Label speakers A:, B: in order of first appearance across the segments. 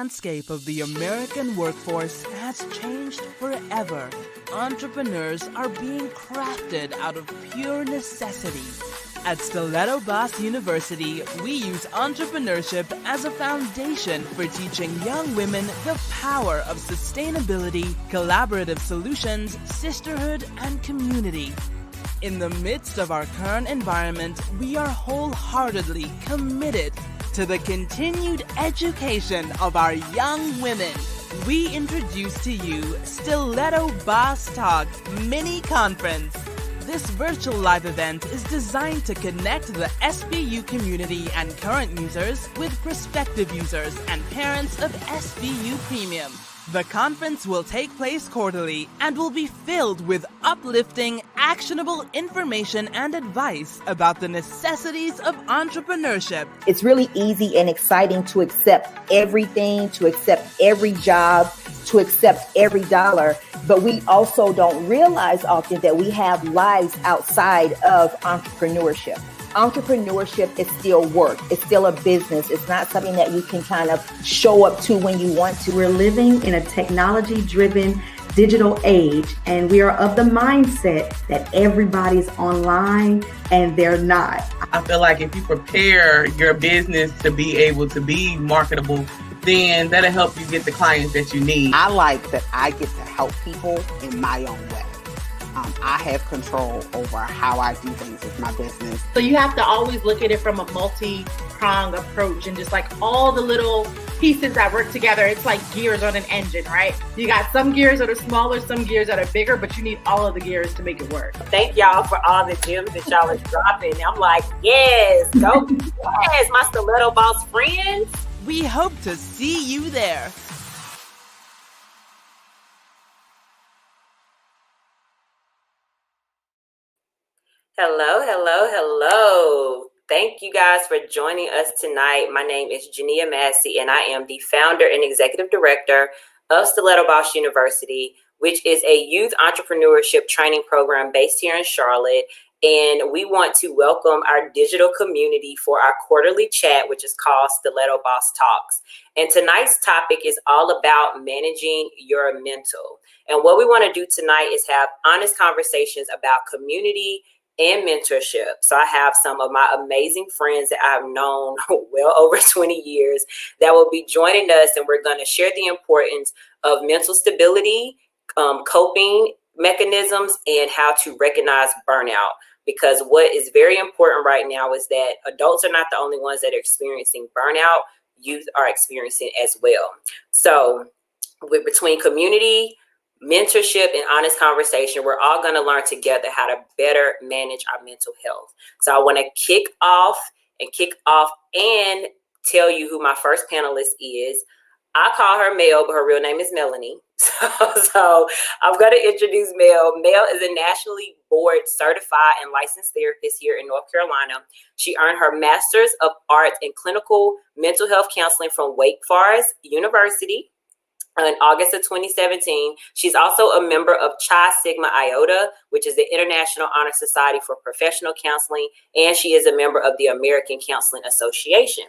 A: landscape of the American workforce has changed forever. Entrepreneurs are being crafted out of pure necessity. At Stiletto Boss University, we use entrepreneurship as a foundation for teaching young women the power of sustainability, collaborative solutions, sisterhood, and community. In the midst of our current environment, we are wholeheartedly committed to the continued education of our young women. We introduce to you Stiletto Boss Talk Mini Conference. This virtual live event is designed to connect the SBU community and current users with prospective users and parents of SBU Premium. The conference will take place quarterly and will be filled with uplifting, actionable information and advice about the necessities of entrepreneurship.
B: It's really easy and exciting to accept everything, to accept every job, to accept every dollar. But we also don't realize often that we have lives outside of entrepreneurship. Entrepreneurship is still work. It's still a business. It's not something that you can kind of show up to when you want to.
C: We're living in a technology-driven digital age, and we are of the mindset that everybody's online, and they're not.
D: I feel like if you prepare your business to be able to be marketable, then that'll help you get the clients that you need.
E: I like that I get to help people in my own way. I have control over how I do things with my business.
F: So you have to always look at it from a multi-pronged approach, and just like all the little pieces that work together, it's like gears on an engine, right? You got some gears that are smaller, some gears that are bigger, but you need all of the gears to make it work.
G: Thank y'all for all the gems that y'all are dropping. I'm like, yes, go, yes, my Stiletto Boss friends.
A: We hope to see you there.
G: Hello, hello, hello. Thank you guys for joining us tonight. My name is Jania Massey, and I am the founder and executive director of Stiletto Boss University, which is a youth entrepreneurship training program based here in Charlotte. And we want to welcome our digital community for our quarterly chat, which is called Stiletto Boss Talks. And tonight's topic is all about managing your mental. And what we want to do tonight is have honest conversations about community and mentorship. So I have some of my amazing friends that I've known well over 20 years that will be joining us, and we're going to share the importance of mental stability, coping mechanisms, and how to recognize burnout. Because what is very important right now is that adults are not the only ones that are experiencing burnout. Youth are experiencing as well. So between community, mentorship, and honest conversation, we're all going to learn together how to better manage our mental health. So I want to kick off and tell you who my first panelist is. I call her Mel, but her real name is Melanie. So I'm going to introduce Mel. Mel is a nationally board certified and licensed therapist here in North Carolina. She earned her Master's of Arts in Clinical Mental Health Counseling from Wake Forest University in August of 2017. She's also a member of Chi Sigma Iota, which is the International Honor Society for Professional Counseling, and she is a member of the American Counseling Association.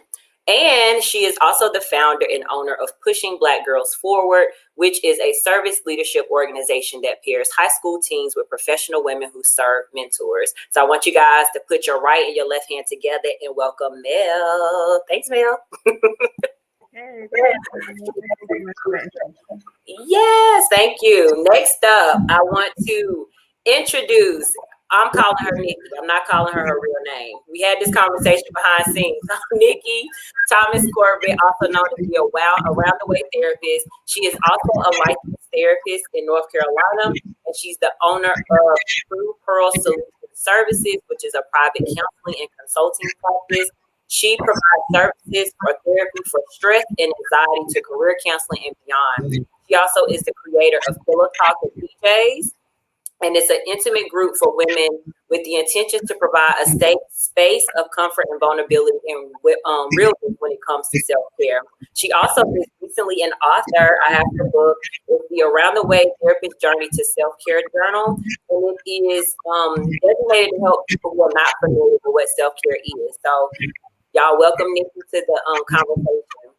G: And she is also the founder and owner of Pushing Black Girls Forward, which is a service leadership organization that pairs high school teens with professional women who serve mentors. So I want you guys to put your right and your left hand together and welcome Mel. Thanks, Mel. Yes, thank you. Next up, I want to introduce, I'm calling her Nikki. I'm not calling her her real name. We had this conversation behind scenes. Nikki Thomas Corbett, also known to be a around-the-way therapist. She is also a licensed therapist in North Carolina, and she's the owner of True Pearl Solution Services, which is a private counseling and consulting practice. She provides services for therapy for stress and anxiety to career counseling and beyond. She also is the creator of Pillow Talk with PJs, and it's an intimate group for women with the intention to provide a safe space of comfort and vulnerability and realness when it comes to self-care. She also is recently an author. I have her book, it's the Around the Way Therapist Journey to Self-Care Journal, and it is designated to help people who are not familiar with what self-care is. So y'all welcome Nikki to the conversation.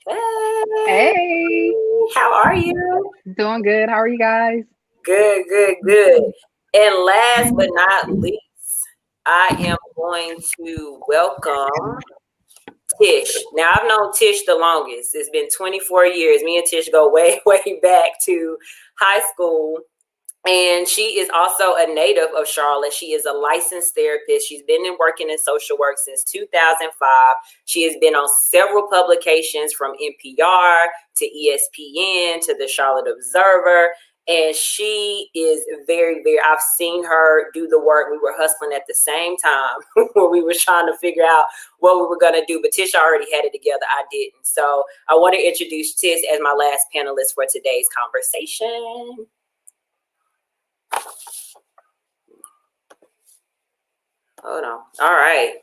G: Hey, how are you?
H: Doing good. How are you guys?
G: Good, good, good. And last but not least, I am going to welcome Tish. Now, I've known Tish the longest. It's been 24 years. Me and Tish go way, way back to high school. And she is also a native of Charlotte. She is a licensed therapist. She's been working in social work since 2005. She has been on several publications from NPR to ESPN to the Charlotte Observer. And she is very, very, I've seen her do the work. We were hustling at the same time where we were trying to figure out what we were going to do. But Tish already had it together. I didn't. So I want to introduce Tish as my last panelist for today's conversation. Hold on. All right.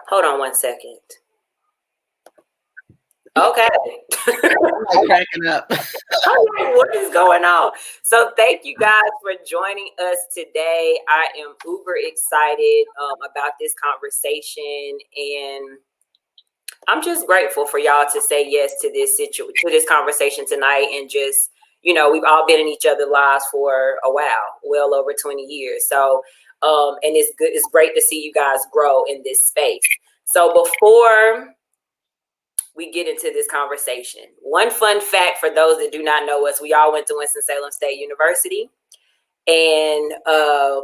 G: Hold on one second. Okay.
I: I'm cracking up.
G: What is going on? So thank you guys for joining us today. I am uber excited about this conversation, and I'm just grateful for y'all to say yes to this conversation tonight. And just, you know, we've all been in each other's lives for a while, well over 20 years. So, and it's good. It's great to see you guys grow in this space. So before we get into this conversation, one fun fact for those that do not know us, we all went to Winston-Salem State University. And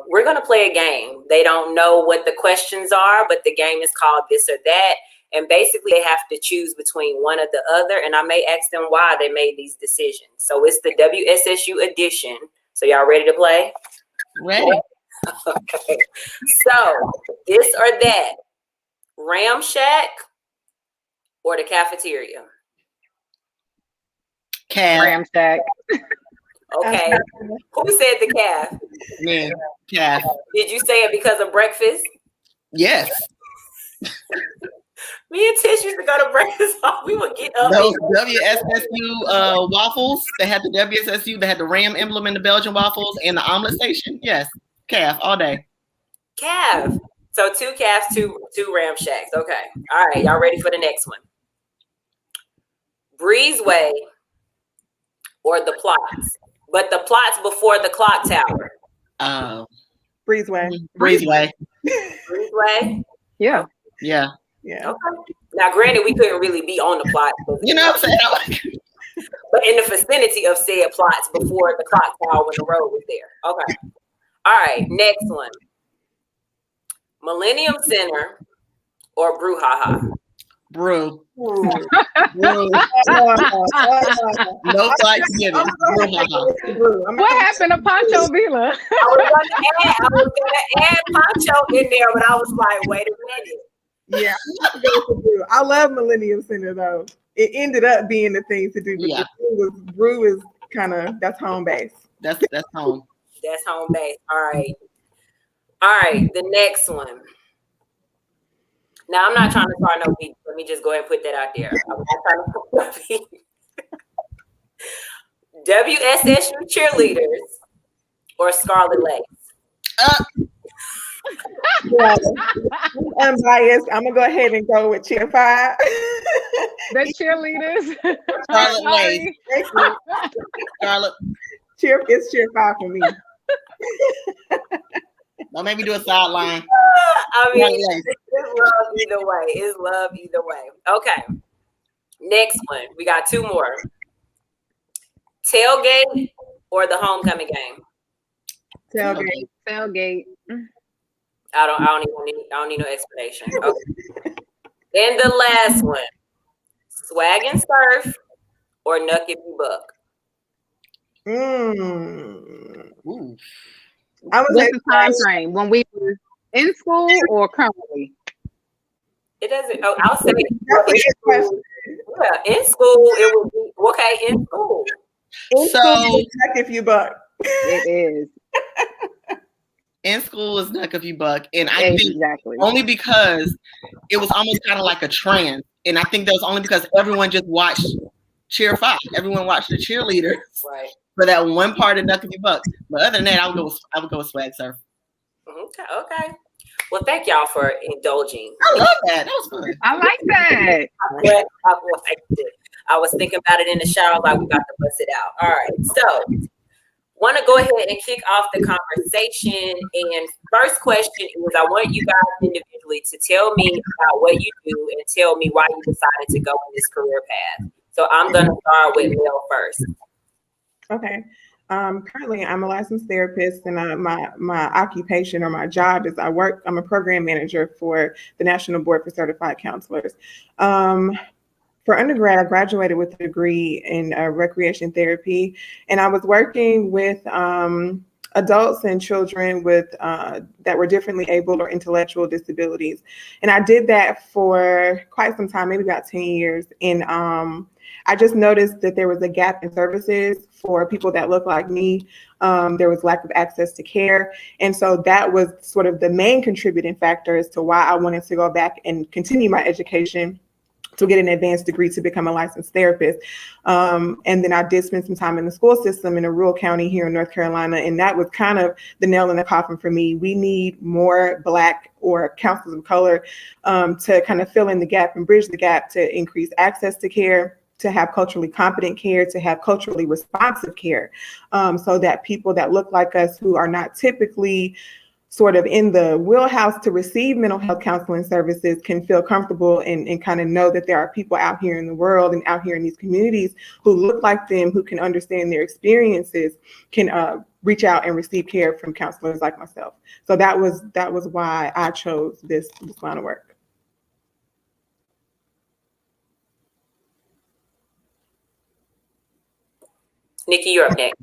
G: we're going to play a game. They don't know what the questions are, but the game is called This or That. And basically, they have to choose between one or the other. And I may ask them why they made these decisions. So it's the WSSU edition. So y'all ready to play?
I: Ready.
G: Okay. So this or that, Ram Shack or the cafeteria?
I: Calf.
H: Ram Shack.
G: Okay. Who said the calf?
I: Me. Calf.
G: Did you say it because of breakfast?
I: Yes.
G: Me and Tish used to go to breakfast. We would get up.
I: Those WSSU waffles. They had the WSSU. They had the Ram emblem in the Belgian waffles and the omelet station. Yes. Calf all day.
G: Calf. So 2 calves, two Ram Shacks. Okay. All right. Y'all ready for the next one? Breezeway or the plots? But the plots before the clock tower.
J: Breezeway.
I: Breezeway.
G: Breezeway?
H: Yeah.
I: Yeah.
J: Yeah.
G: Okay. Now, granted, we couldn't really be on the plot.
I: You know what I'm saying?
G: But in the vicinity of said plots before the clock tower when the road was there. Okay. All right. Next one. Millennium Center or Brouhaha?
I: Brew. Brew. No flight given.
H: What happened to Pancho Villa?
G: I was gonna add Pancho in there, but I was like, wait a minute.
J: Yeah, I love Millennium Center though. It ended up being the thing to do, but
I: yeah.
J: Brew is kind of that's home base.
I: That's home.
G: That's home base. All right. The next one. Now I'm not trying to start no beef. Let me just go ahead and put that out there. I'm not trying to start no beef. WSSU cheerleaders or Scarlet Lace?
J: Yeah. Unbiased. I'm gonna go ahead and go with Cheer 5.
H: The cheerleaders.
I: Scarlet Lace. Scarlet.
J: It's Cheer 5 for me.
I: Don't make me do a sideline.
G: I mean, it's love either way. It's love either way. Okay. Next one. We got 2 more. Tailgate or the homecoming game?
H: Tailgate.
G: I don't need no explanation. Okay. And the last one. Swag and surf or Nuck if you buck?
I: Ooh.
H: What's the time frame? When we were in school or currently?
G: It doesn't. Oh, I'll say in school. It would be okay. In school.
J: So if you buck,
H: it is.
I: In school is Nuck if you buck, and I
H: exactly.
I: think only because it was almost kind of like a trend, and I think that was only because everyone just watched Cheer 5. Everyone watched the cheerleaders.
G: Right.
I: For that one part of Nuck if you buck. But other than that, I would go with swag surf.
G: Okay. Well, thank y'all for indulging.
I: I love that. That was fun.
H: I like that.
G: I liked it. I was thinking about it in the shower, like we got to bust it out. All right, so want to go ahead and kick off the conversation. And first question is, I want you guys individually to tell me about what you do and tell me why you decided to go in this career path. So I'm going to start with Mel first.
J: Okay. Currently, I'm a licensed therapist, and my occupation or my job is I'm a program manager for the National Board for Certified Counselors. For undergrad, I graduated with a degree in recreation therapy, and I was working with adults and children with that were differently abled or intellectual disabilities. And I did that for quite some time, maybe about 10 years. And I just noticed that there was a gap in services for people that look like me. There was lack of access to care. And so that was sort of the main contributing factor as to why I wanted to go back and continue my education to get an advanced degree to become a licensed therapist. And then I did spend some time in the school system in a rural county here in North Carolina. And that was kind of the nail in the coffin for me. We need more Black or counselors of color to kind of fill in the gap and bridge the gap to increase access to care, to have culturally competent care, to have culturally responsive care, so that people that look like us who are not typically sort of in the wheelhouse to receive mental health counseling services can feel comfortable and kind of know that there are people out here in the world and out here in these communities who look like them, who can understand their experiences, can reach out and receive care from counselors like myself. So that was why I chose this line of work.
G: Nikki, you're up next.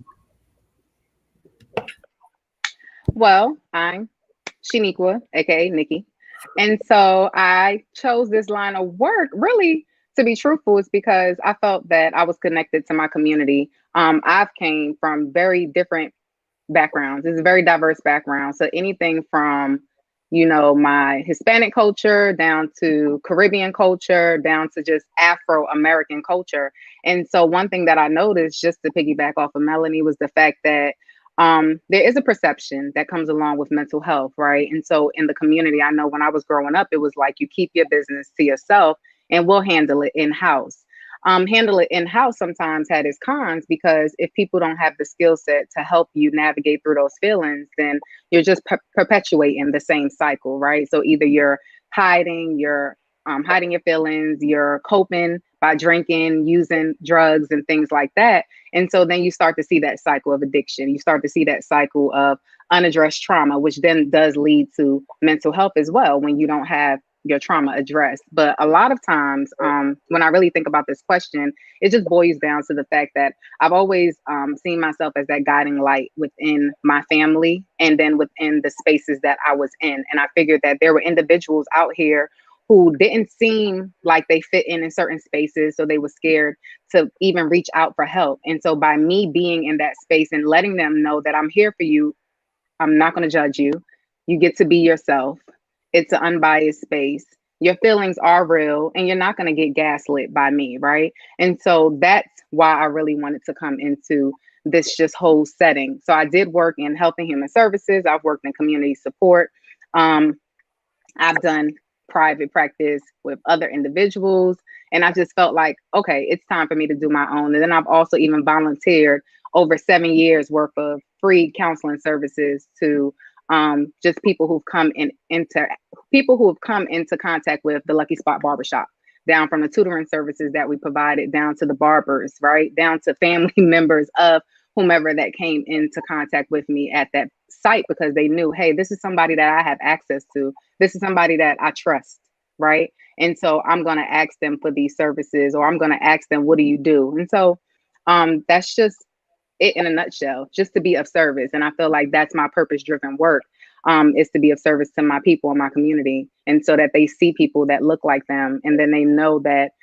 H: Well, I'm Shaniqua, aka Nikki. And so I chose this line of work, really, to be truthful, is because I felt that I was connected to my community. I've came from very different backgrounds. It's a very diverse background. So anything from, my Hispanic culture down to Caribbean culture, down to just Afro-American culture. And so one thing that I noticed, just to piggyback off of Melanie, was the fact that there is a perception that comes along with mental health, right? And so in the community, I know when I was growing up, it was like, you keep your business to yourself and we'll handle it in-house. Handle it in-house sometimes had its cons, because if people don't have the skill set to help you navigate through those feelings, then you're just perpetuating the same cycle, right? So either you're hiding your feelings, you're coping by drinking, using drugs and things like that. And so then you start to see that cycle of addiction. You start to see that cycle of unaddressed trauma, which then does lead to mental health as well when you don't have your trauma addressed. But a lot of times when I really think about this question, it just boils down to the fact that I've always seen myself as that guiding light within my family and then within the spaces that I was in. And I figured that there were individuals out here who didn't seem like they fit in certain spaces, so they were scared to even reach out for help. And so by me being in that space and letting them know that I'm here for you, I'm not going to judge you. You get to be yourself. It's an unbiased space. Your feelings are real and you're not going to get gaslit by me, right? And so that's why I really wanted to come into this just whole setting. So I did work in health and human services. I've worked in community support. I've done private practice with other individuals. And I just felt like, okay, it's time for me to do my own. And then I've also even volunteered over 7 years worth of free counseling services to just people who've come into contact with the Lucky Spot Barbershop, down from the tutoring services that we provided, down to the barbers, right? Down to family members of whomever that came into contact with me at that site, because they knew, hey, this is somebody that I have access to. This is somebody that I trust, right? And so I'm going to ask them for these services, or I'm going to ask them, what do you do? And so that's just it in a nutshell, just to be of service. And I feel like that's my purpose-driven work, is to be of service to my people and my community. And so that they see people that look like them, and then they know that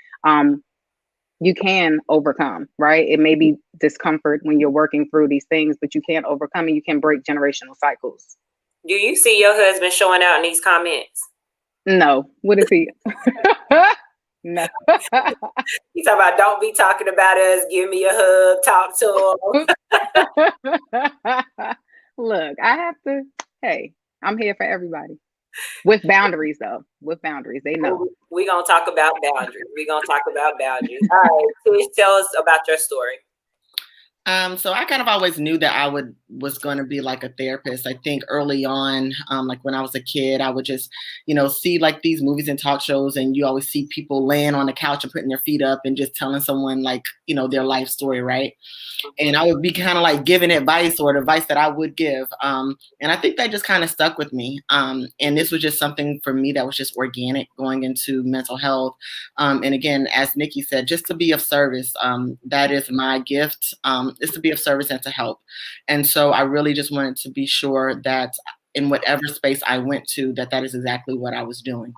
H: you can overcome, right? It may be discomfort when you're working through these things, but you can overcome and you can break generational cycles.
G: Do you see your husband showing out in these comments?
H: No. What is he? No.
G: He's talking about, don't be talking about us. Give me a hug. Talk to him.
H: Look, I have to. Hey, I'm here for everybody. With boundaries, though. With boundaries, they know.
G: We're going to talk about boundaries. All right, please tell us about your story.
I: So I kind of always knew that I was going to be like a therapist. I think early on, like when I was a kid, I would just, see like these movies and talk shows, and you always see people laying on the couch and putting their feet up and just telling someone like, their life story, right? And I would be kind of like giving advice or advice that I would give. And I think that just kind of stuck with me. And this was just something for me that was just organic going into mental health. And again, as Nikki said, just to be of service, that is my gift, is to be of service and to help. And so I really just wanted to be sure that in whatever space I went to, that is exactly what I was doing.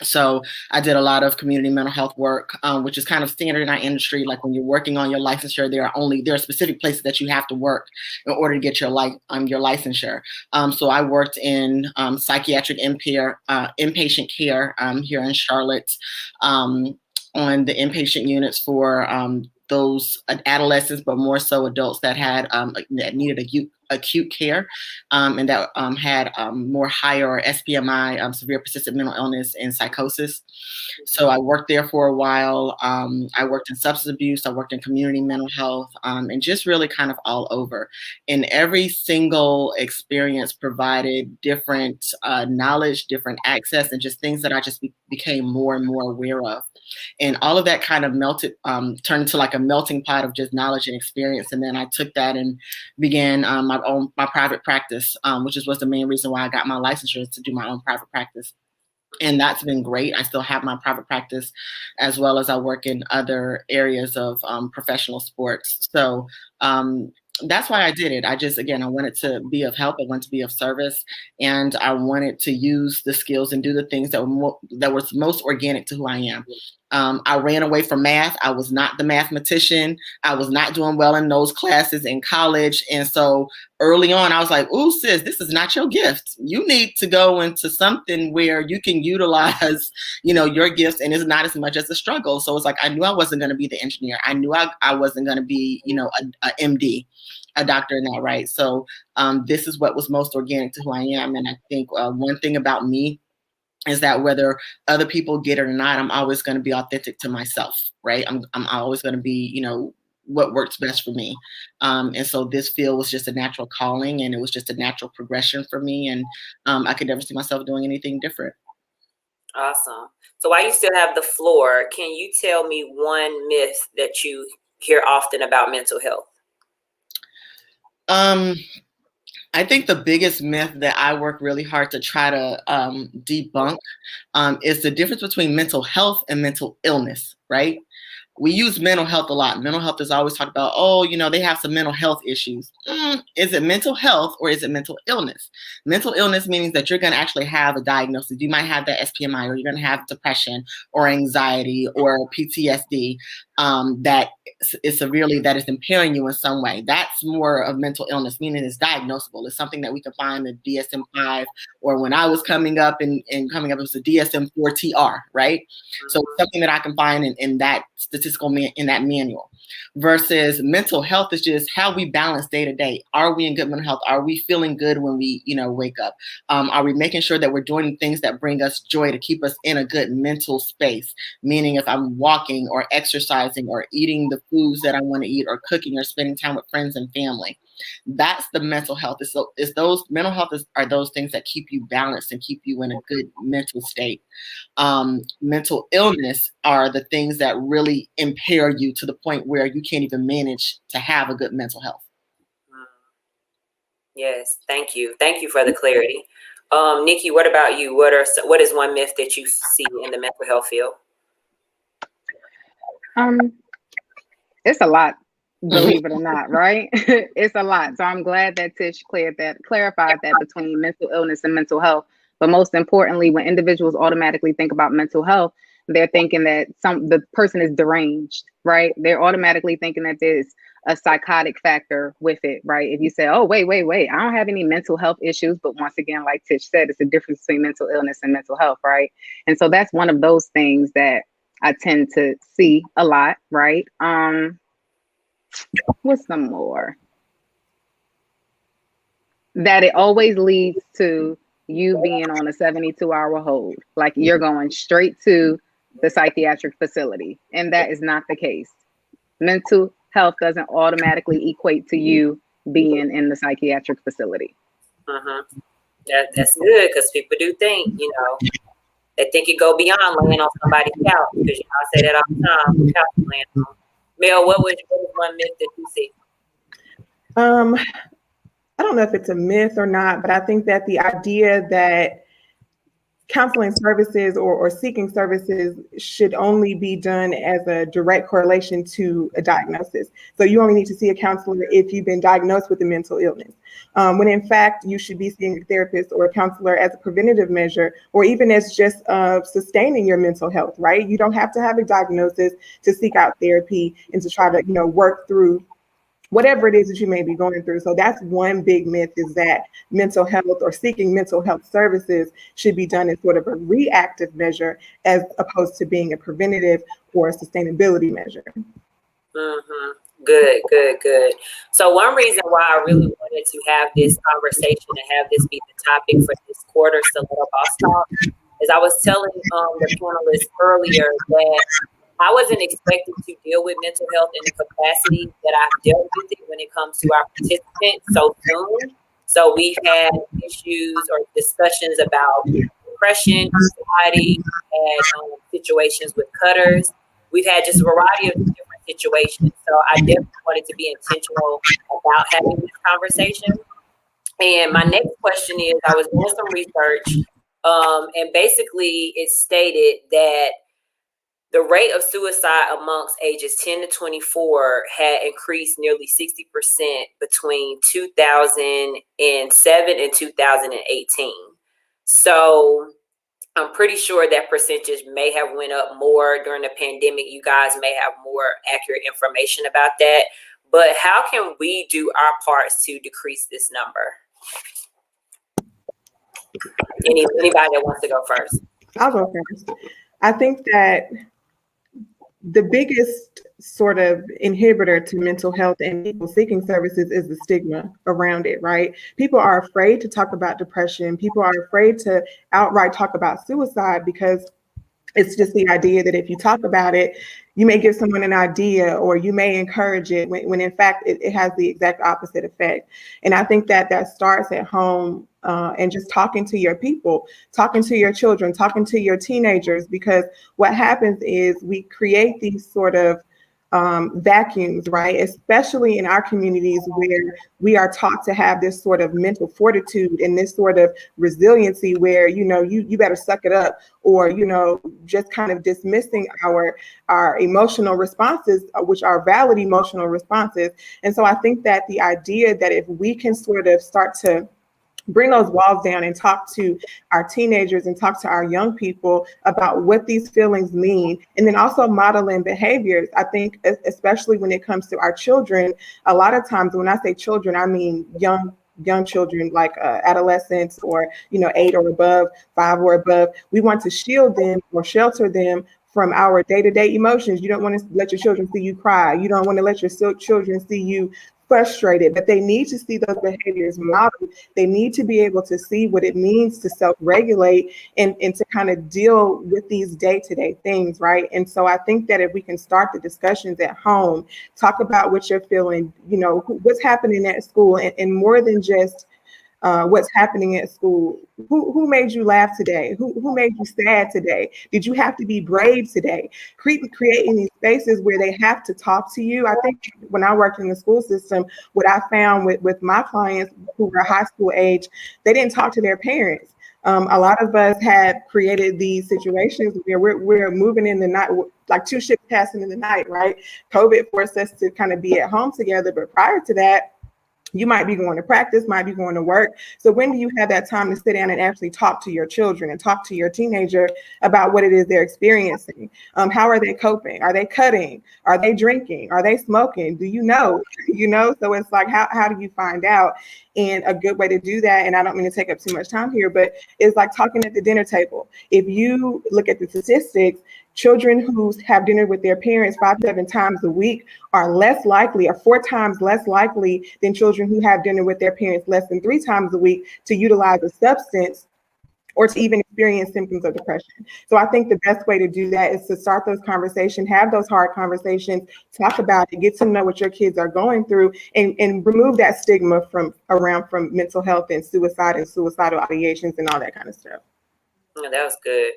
I: So I did a lot of community mental health work, which is kind of standard in our industry. Like when you're working on your licensure, there are specific places that you have to work in order to get your licensure. So I worked in psychiatric inpatient care here in Charlotte, on the inpatient units for those adolescents, but more so adults that had that needed acute care, and that had more higher SPMI, severe persistent mental illness and psychosis. So I worked there for a while. I worked in substance abuse. I worked in community mental health, and just really kind of all over. And every single experience provided different knowledge, different access, and just things that I just became more and more aware of. And all of that kind of turned into like a melting pot of just knowledge and experience. And then I took that and began my private practice, which was the main reason why I got my licensure, to do my own private practice. And that's been great. I still have my private practice, as well as I work in other areas of professional sports. So that's why I did it. I wanted to be of help. I wanted to be of service, and I wanted to use the skills and do the things that was most organic to who I am. I ran away from math. I was not the mathematician. I was not doing well in those classes in college. And so early on, I was like, ooh, sis, this is not your gift. You need to go into something where you can utilize, your gifts, and it's not as much as a struggle. So it's like, I knew I wasn't going to be the engineer. I knew I wasn't going to be, a MD, a doctor in that, right? So this is what was most organic to who I am. And I think one thing about me is that whether other people get it or not, I'm always going to be authentic to myself, right? I'm always going to be, what works best for me. And so this field was just a natural calling, and it was just a natural progression for me. And I could never see myself doing anything different.
G: Awesome. So while you still have the floor, can you tell me one myth that you hear often about mental health?
I: I think the biggest myth that I work really hard to try to debunk is the difference between mental health and mental illness, right? We use mental health a lot. Mental health is always talked about, they have some mental health issues. Is it mental health or is it mental illness? Mental illness means that you're going to actually have a diagnosis. You might have that SPMI, or you're going to have depression or anxiety or PTSD that is impairing you in some way. That's more of mental illness, meaning it's diagnosable. It's something that we can find in DSM-5, or when I was coming up, it was a DSM-4-TR, right? So it's something that I can find in that in that manual. Versus mental health is just how we balance day to day. Are we in good mental health? Are we feeling good when we, wake up? Are we making sure that we're doing things that bring us joy to keep us in a good mental space? Meaning if I'm walking or exercising or eating the foods that I want to eat, or cooking or spending time with friends and family. That's the mental health. It's those mental health are those things that keep you balanced and keep you in a good mental state. Mental illness are the things that really impair you to the point where you can't even manage to have a good mental health.
G: Yes, thank you. Thank you for the clarity. Nikki, what about you? What is one myth that you see in the mental health field?
H: It's a lot, believe it or not, right? It's a lot. So I'm glad that Tish clarified that between mental illness and mental health. But most importantly, when individuals automatically think about mental health, they're thinking that the person is deranged, right? They're automatically thinking that there's a psychotic factor with it, right? If you say, oh, wait, I don't have any mental health issues. But once again, like Tish said, it's a difference between mental illness and mental health, right? And so that's one of those things that I tend to see a lot, right? What's some more? That it always leads to you being on a 72-hour hold. Like you're going straight to the psychiatric facility. And that is not the case. Mental health doesn't automatically equate to you being in the psychiatric facility.
G: That's good, because people do think, they think it go beyond laying on somebody's couch, because I say that all the time. Couch laying on. Mel, what was one myth that you see?
J: I don't know if it's a myth or not, but I think that the idea that counseling services or seeking services should only be done as a direct correlation to a diagnosis. So you only need to see a counselor if you've been diagnosed with a mental illness, when in fact you should be seeing a therapist or a counselor as a preventative measure, or even as just sustaining your mental health, right? You don't have to have a diagnosis to seek out therapy and to try to, work through whatever it is that you may be going through. So that's one big myth, is that mental health or seeking mental health services should be done as sort of a reactive measure as opposed to being a preventative or a sustainability measure.
G: Good. So one reason why I really wanted to have this conversation and have this be the topic for this quarter Stiletto Boss Talk is I was telling the panelists earlier that I wasn't expected to deal with mental health in the capacity that I've dealt with it when it comes to our participants so soon. So we've had issues or discussions about depression, anxiety, and situations with cutters. We've had just a variety of different situations. So I definitely wanted to be intentional about having this conversation. And my next question is, I was doing some research, and basically it stated that the rate of suicide amongst ages 10 to 24 had increased nearly 60% between 2007 and 2018. So I'm pretty sure that percentage may have went up more during the pandemic. You guys may have more accurate information about that. But how can we do our parts to decrease this number? Anybody that wants to go first?
J: I'll go first. I think that the biggest sort of inhibitor to mental health and people seeking services is the stigma around it, right? People are afraid to talk about depression. People are afraid to outright talk about suicide because it's just the idea that if you talk about it, you may give someone an idea or you may encourage it when in fact it has the exact opposite effect. And I think that starts at home, and just talking to your people, talking to your children, talking to your teenagers, because what happens is we create these sort of vacuums, right? Especially in our communities where we are taught to have this sort of mental fortitude and this sort of resiliency where, you better suck it up, or, just kind of dismissing our emotional responses, which are valid emotional responses. And so I think that the idea that if we can sort of start to bring those walls down and talk to our teenagers and talk to our young people about what these feelings mean, and then also modeling behaviors. I think especially when it comes to our children, a lot of times when I say children, I mean young children, like adolescents or 8 or above, 5 or above. We want to shield them or shelter them from our day-to-day emotions. You don't want to let your children see you cry. You don't want to let your children see you frustrated, but they need to see those behaviors modeled. They need to be able to see what it means to self-regulate and to kind of deal with these day-to-day things, right? And so I think that if we can start the discussions at home, talk about what you're feeling, what's happening at school, and more than just what's happening at school. Who made you laugh today? Who made you sad today? Did you have to be brave today? Creating these spaces where they have to talk to you. I think when I worked in the school system, what I found with my clients who were high school age, they didn't talk to their parents. A lot of us had created these situations where we're moving in the night, like two ships passing in the night, right? COVID forced us to kind of be at home together. But prior to that, you might be going to practice, might be going to work. So when do you have that time to sit down and actually talk to your children and talk to your teenager about what it is they're experiencing? How are they coping? Are they cutting? Are they drinking? Are they smoking? Do you know? So it's like, how do you find out? And a good way to do that, and I don't mean to take up too much time here, but it's like talking at the dinner table. If you look at the statistics, children who have dinner with their parents 5-7 times a week are less likely, or 4 times less likely than children who have dinner with their parents less than 3 times a week to utilize a substance or to even experience symptoms of depression. So I think the best way to do that is to start those conversations, have those hard conversations, talk about it, get to know what your kids are going through, and remove that stigma from mental health and suicide and suicidal ideations and all that kind of stuff.
G: Oh, that was good.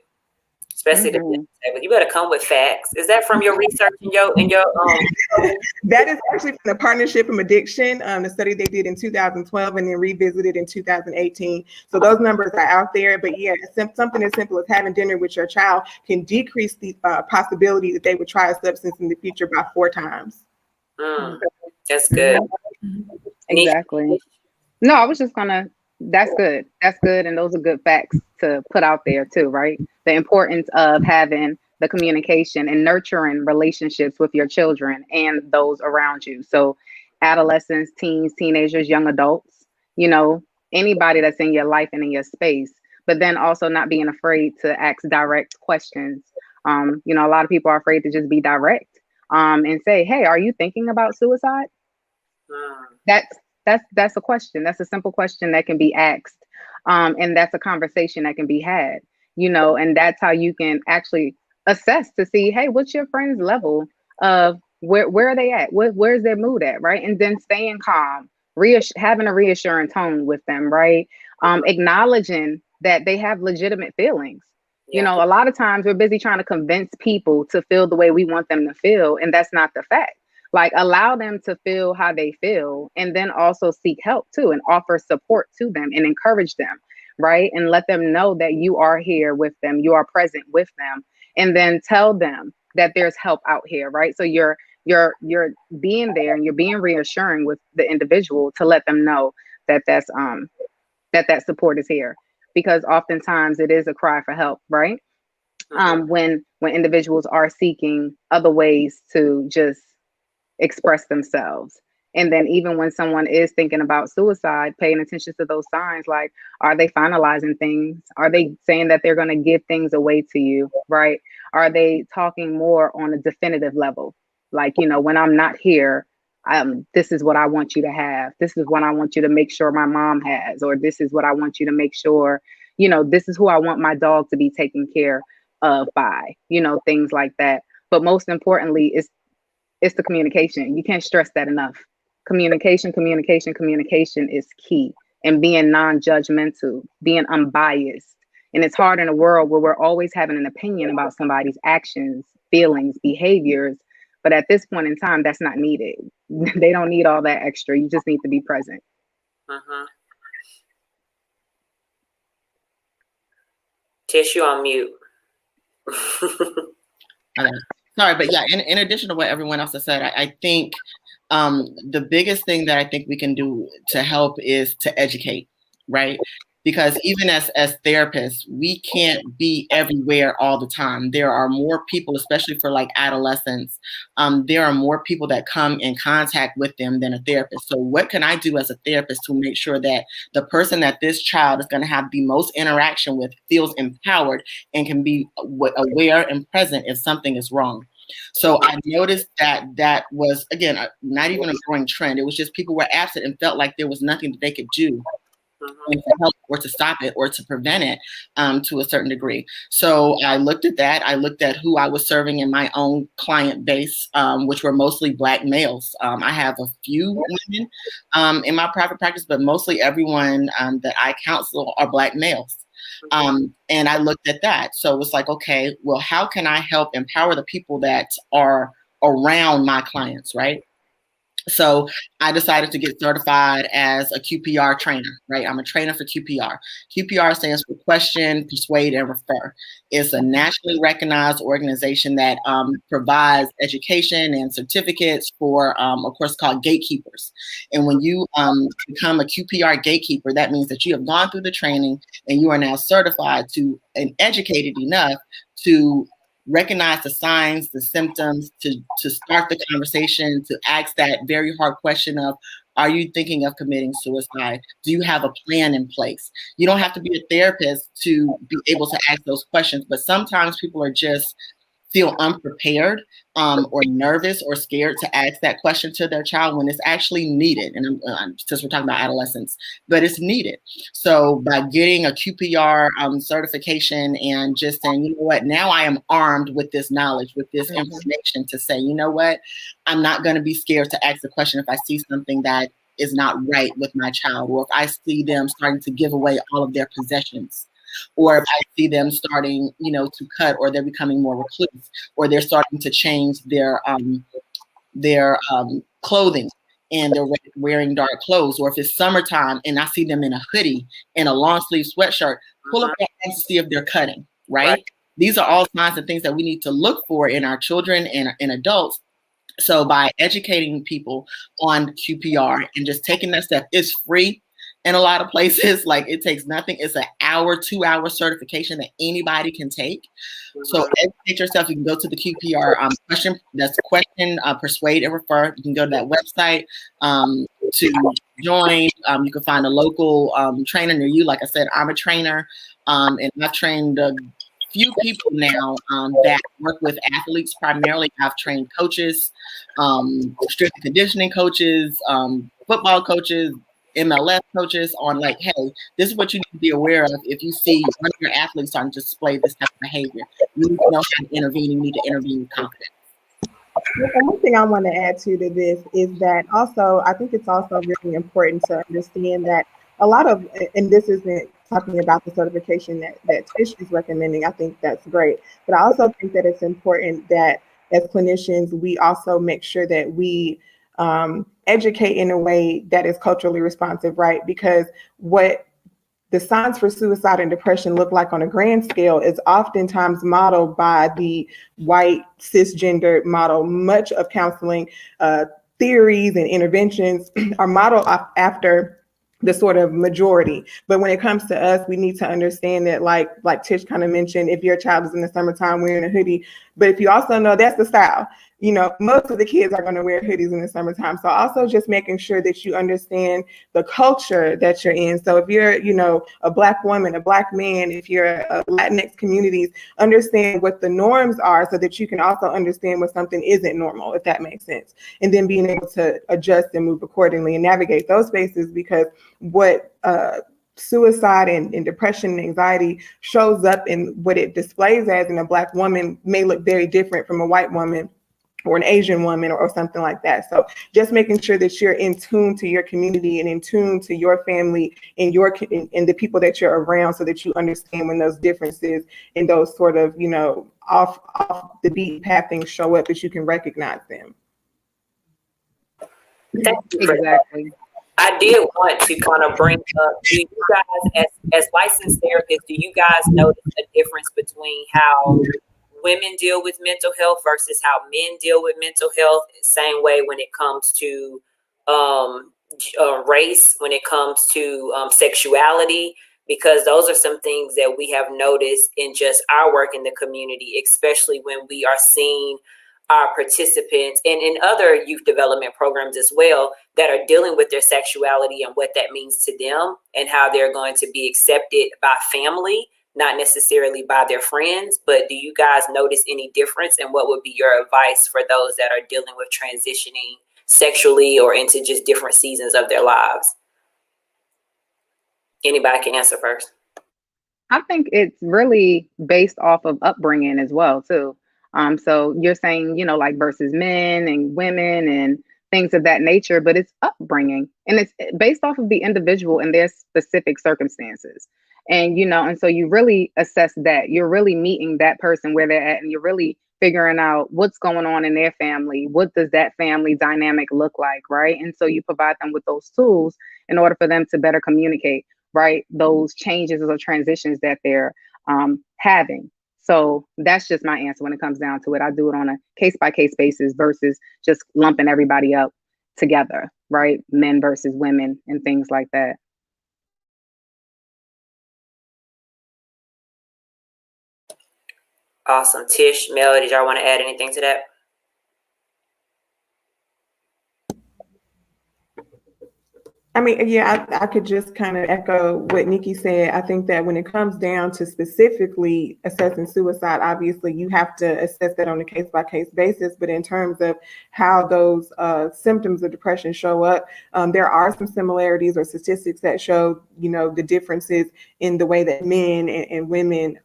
G: Especially you better come with facts. Is that from your research and your
J: That is actually from the Partnership from Addiction, the study they did in 2012 and then revisited in 2018. So those numbers are out there. But yeah, something as simple as having dinner with your child can decrease the possibility that they would try a substance in the future by 4 times.
G: That's good.
H: Exactly. No, I was just gonna. That's good. That's good, and those are good facts to put out there too, right? The importance of having the communication and nurturing relationships with your children and those around you. So, adolescents, teens, teenagers, young adults, you know, anybody that's in your life and in your space. But then also not being afraid to ask direct questions. You know, a lot of people are afraid to just be direct and say, "Hey, are you thinking about suicide?" That's a question. That's a simple question that can be asked. And that's a conversation that can be had, you know, and that's how you can actually assess to see, hey, what's your friend's level of where are they at? Where's their mood at? Right. And then staying calm, having a reassuring tone with them, right? Acknowledging that they have legitimate feelings. You know, a lot of times we're busy trying to convince people to feel the way we want them to feel, and that's not the fact. Like, allow them to feel how they feel, and then also seek help too, and offer support to them and encourage them, right? And let them know that you are here with them, you are present with them, and then tell them that there's help out here, right? So you're being there and you're being reassuring with the individual to let them know that that support is here, because oftentimes it is a cry for help, right? When individuals are seeking other ways to just express themselves. And then even when someone is thinking about suicide, paying attention to those signs, like, are they finalizing things? Are they saying that they're going to give things away to you, right? Are they talking more on a definitive level? Like, you know, when I'm not here, this is what I want you to have. This is what I want you to make sure my mom has, or this is what I want you to make sure, you know, this is who I want my dog to be taken care of by, you know, things like that. But most importantly, it's the communication. You can't stress that enough. Communication is key. And being non-judgmental, being unbiased. And it's hard in a world where we're always having an opinion about somebody's actions, feelings, behaviors. But at this point in time, that's not needed. They don't need all that extra. You just need to be present.
G: Tish, you on mute.
I: Okay. Sorry, but yeah, in addition to what everyone else has said, I think the biggest thing that I think we can do to help is to educate, right? Because even as therapists, we can't be everywhere all the time. There are more people, especially for like adolescents, there are more people that come in contact with them than a therapist. So what can I do as a therapist to make sure that the person that this child is going to have the most interaction with feels empowered and can be aware and present if something is wrong? So I noticed that was, again, not even a growing trend. It was just people were absent and felt like there was nothing that they could do to help or to stop it or to prevent it to a certain degree. So I looked at that. I looked at who I was serving in my own client base, which were mostly Black males. I have a few women in my private practice, but mostly everyone that I counsel are Black males. And I looked at that. So it was like, okay, well, how can I help empower the people that are around my clients, right? So I decided to get certified as a QPR trainer, right? I'm a trainer for QPR. QPR stands for Question, Persuade, and Refer. It's a nationally recognized organization that provides education and certificates for, of course, called gatekeepers. And when you become a QPR gatekeeper, that means that you have gone through the training and you are now certified to and educated enough to recognize the signs, the symptoms, to start the conversation, to ask that very hard question of, are you thinking of committing suicide? Do you have a plan in place? You don't have to be a therapist to be able to ask those questions, but sometimes people are just feel unprepared or nervous or scared to ask that question to their child when it's actually needed. And since we're talking about adolescence, but it's needed. So by getting a QPR certification and just saying, you know what, now I am armed with this knowledge, with this information to say, you know what, I'm not going to be scared to ask the question if I see something that is not right with my child, or if I see them starting to give away all of their possessions, or if I see them starting, to cut, or they're becoming more recluse, or they're starting to change their clothing and they're wearing dark clothes, or if it's summertime and I see them in a hoodie and a long sleeve sweatshirt, pull up that and see if they're cutting, right? These are all signs and things that we need to look for in our children and adults. So by educating people on QPR and just taking that step, it's free in a lot of places. Like, it takes nothing. It's an 2-hour certification that anybody can take. So educate yourself. You can go to the QPR question, persuade and refer. You can go to that website to join. You can find a local trainer near you. Like I said, I'm a trainer, and I've trained few people now that work with athletes primarily. I've trained coaches, strength and conditioning coaches, football coaches, MLS coaches on, like, hey, this is what you need to be aware of if you see one of your athletes starting to display this type of behavior. You need to know how to intervene. You need to intervene with confidence.
J: And one thing I want to add to this is that also, I think it's also really important to understand that a lot of, and this isn't talking about the certification that Tish is recommending, I think that's great. But I also think that it's important that as clinicians, we also make sure that we educate in a way that is culturally responsive, right? Because what the signs for suicide and depression look like on a grand scale is oftentimes modeled by the white cisgender model. Much of counseling theories and interventions are modeled after the sort of majority. But when it comes to us, we need to understand that, like Tish kind of mentioned, if your child is in the summertime wearing a hoodie, but if you also know that's the style, most of the kids are going to wear hoodies in the summertime. So also just making sure that you understand the culture that you're in. So if you're, a Black woman, a Black man, if you're a Latinx communities, understand what the norms are so that you can also understand when something isn't normal, if that makes sense. And then being able to adjust and move accordingly and navigate those spaces, because what suicide and depression and anxiety shows up in what it displays as in a Black woman may look very different from a white woman or an Asian woman or something like that. So just making sure that you're in tune to your community and in tune to your family and and the people that you're around, so that you understand when those differences and those sort of, off the beaten path things show up, that you can recognize them.
H: Exactly.
G: I did want to kind of bring up, do you guys, as licensed therapists, do you guys notice a difference between how women deal with mental health versus how men deal with mental health? Same way when it comes to race, when it comes to sexuality, because those are some things that we have noticed in just our work in the community, especially when we are seeing our participants and in other youth development programs as well that are dealing with their sexuality and what that means to them and how they're going to be accepted by family, not necessarily by their friends. But do you guys notice any difference, and what would be your advice for those that are dealing with transitioning sexually or into just different seasons of their lives? Anybody can answer first.
H: I think it's really based off of upbringing as well, too. So you're saying, like versus men and women and things of that nature, but it's upbringing, and it's based off of the individual and their specific circumstances. And, and so you really assess that. You're really meeting that person where they're at, and you're really figuring out what's going on in their family. What does that family dynamic look like, right? And so you provide them with those tools in order for them to better communicate, right, those changes or transitions that they're having. So that's just my answer when it comes down to it. I do it on a case-by-case basis versus just lumping everybody up together, right? Men versus women and things like that.
G: Awesome. Tish, Mel, did y'all want to add anything to that?
J: I mean, yeah, I could just kind of echo what Nikki said. I think that when it comes down to specifically assessing suicide, obviously you have to assess that on a case by case basis. But in terms of how those symptoms of depression show up, there are some similarities or statistics that show, the differences in the way that men and women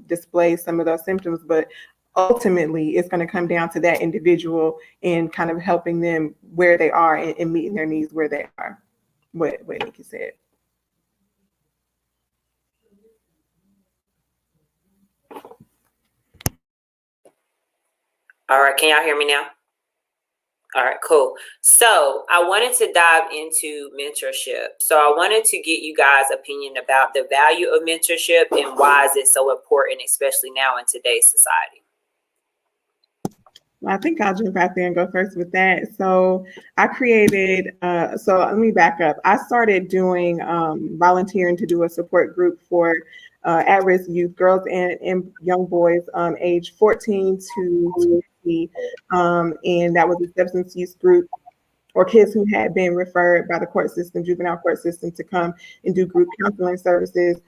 J: display some of those symptoms. But ultimately, it's going to come down to that individual and kind of helping them where they are and meeting their needs where they are. What Nikki said.
G: All right, can y'all hear me now? All right, cool. So I wanted to dive into mentorship. So I wanted to get you guys' opinion about the value of mentorship and why is it so important, especially now in today's society.
J: I think I'll jump out there and go first with that. So I created, so let me back up. I started doing volunteering to do a support group for at-risk youth, girls and young boys age 14 to 20. And that was a substance use group or kids who had been referred by the court system, juvenile court system, to come and do group counseling services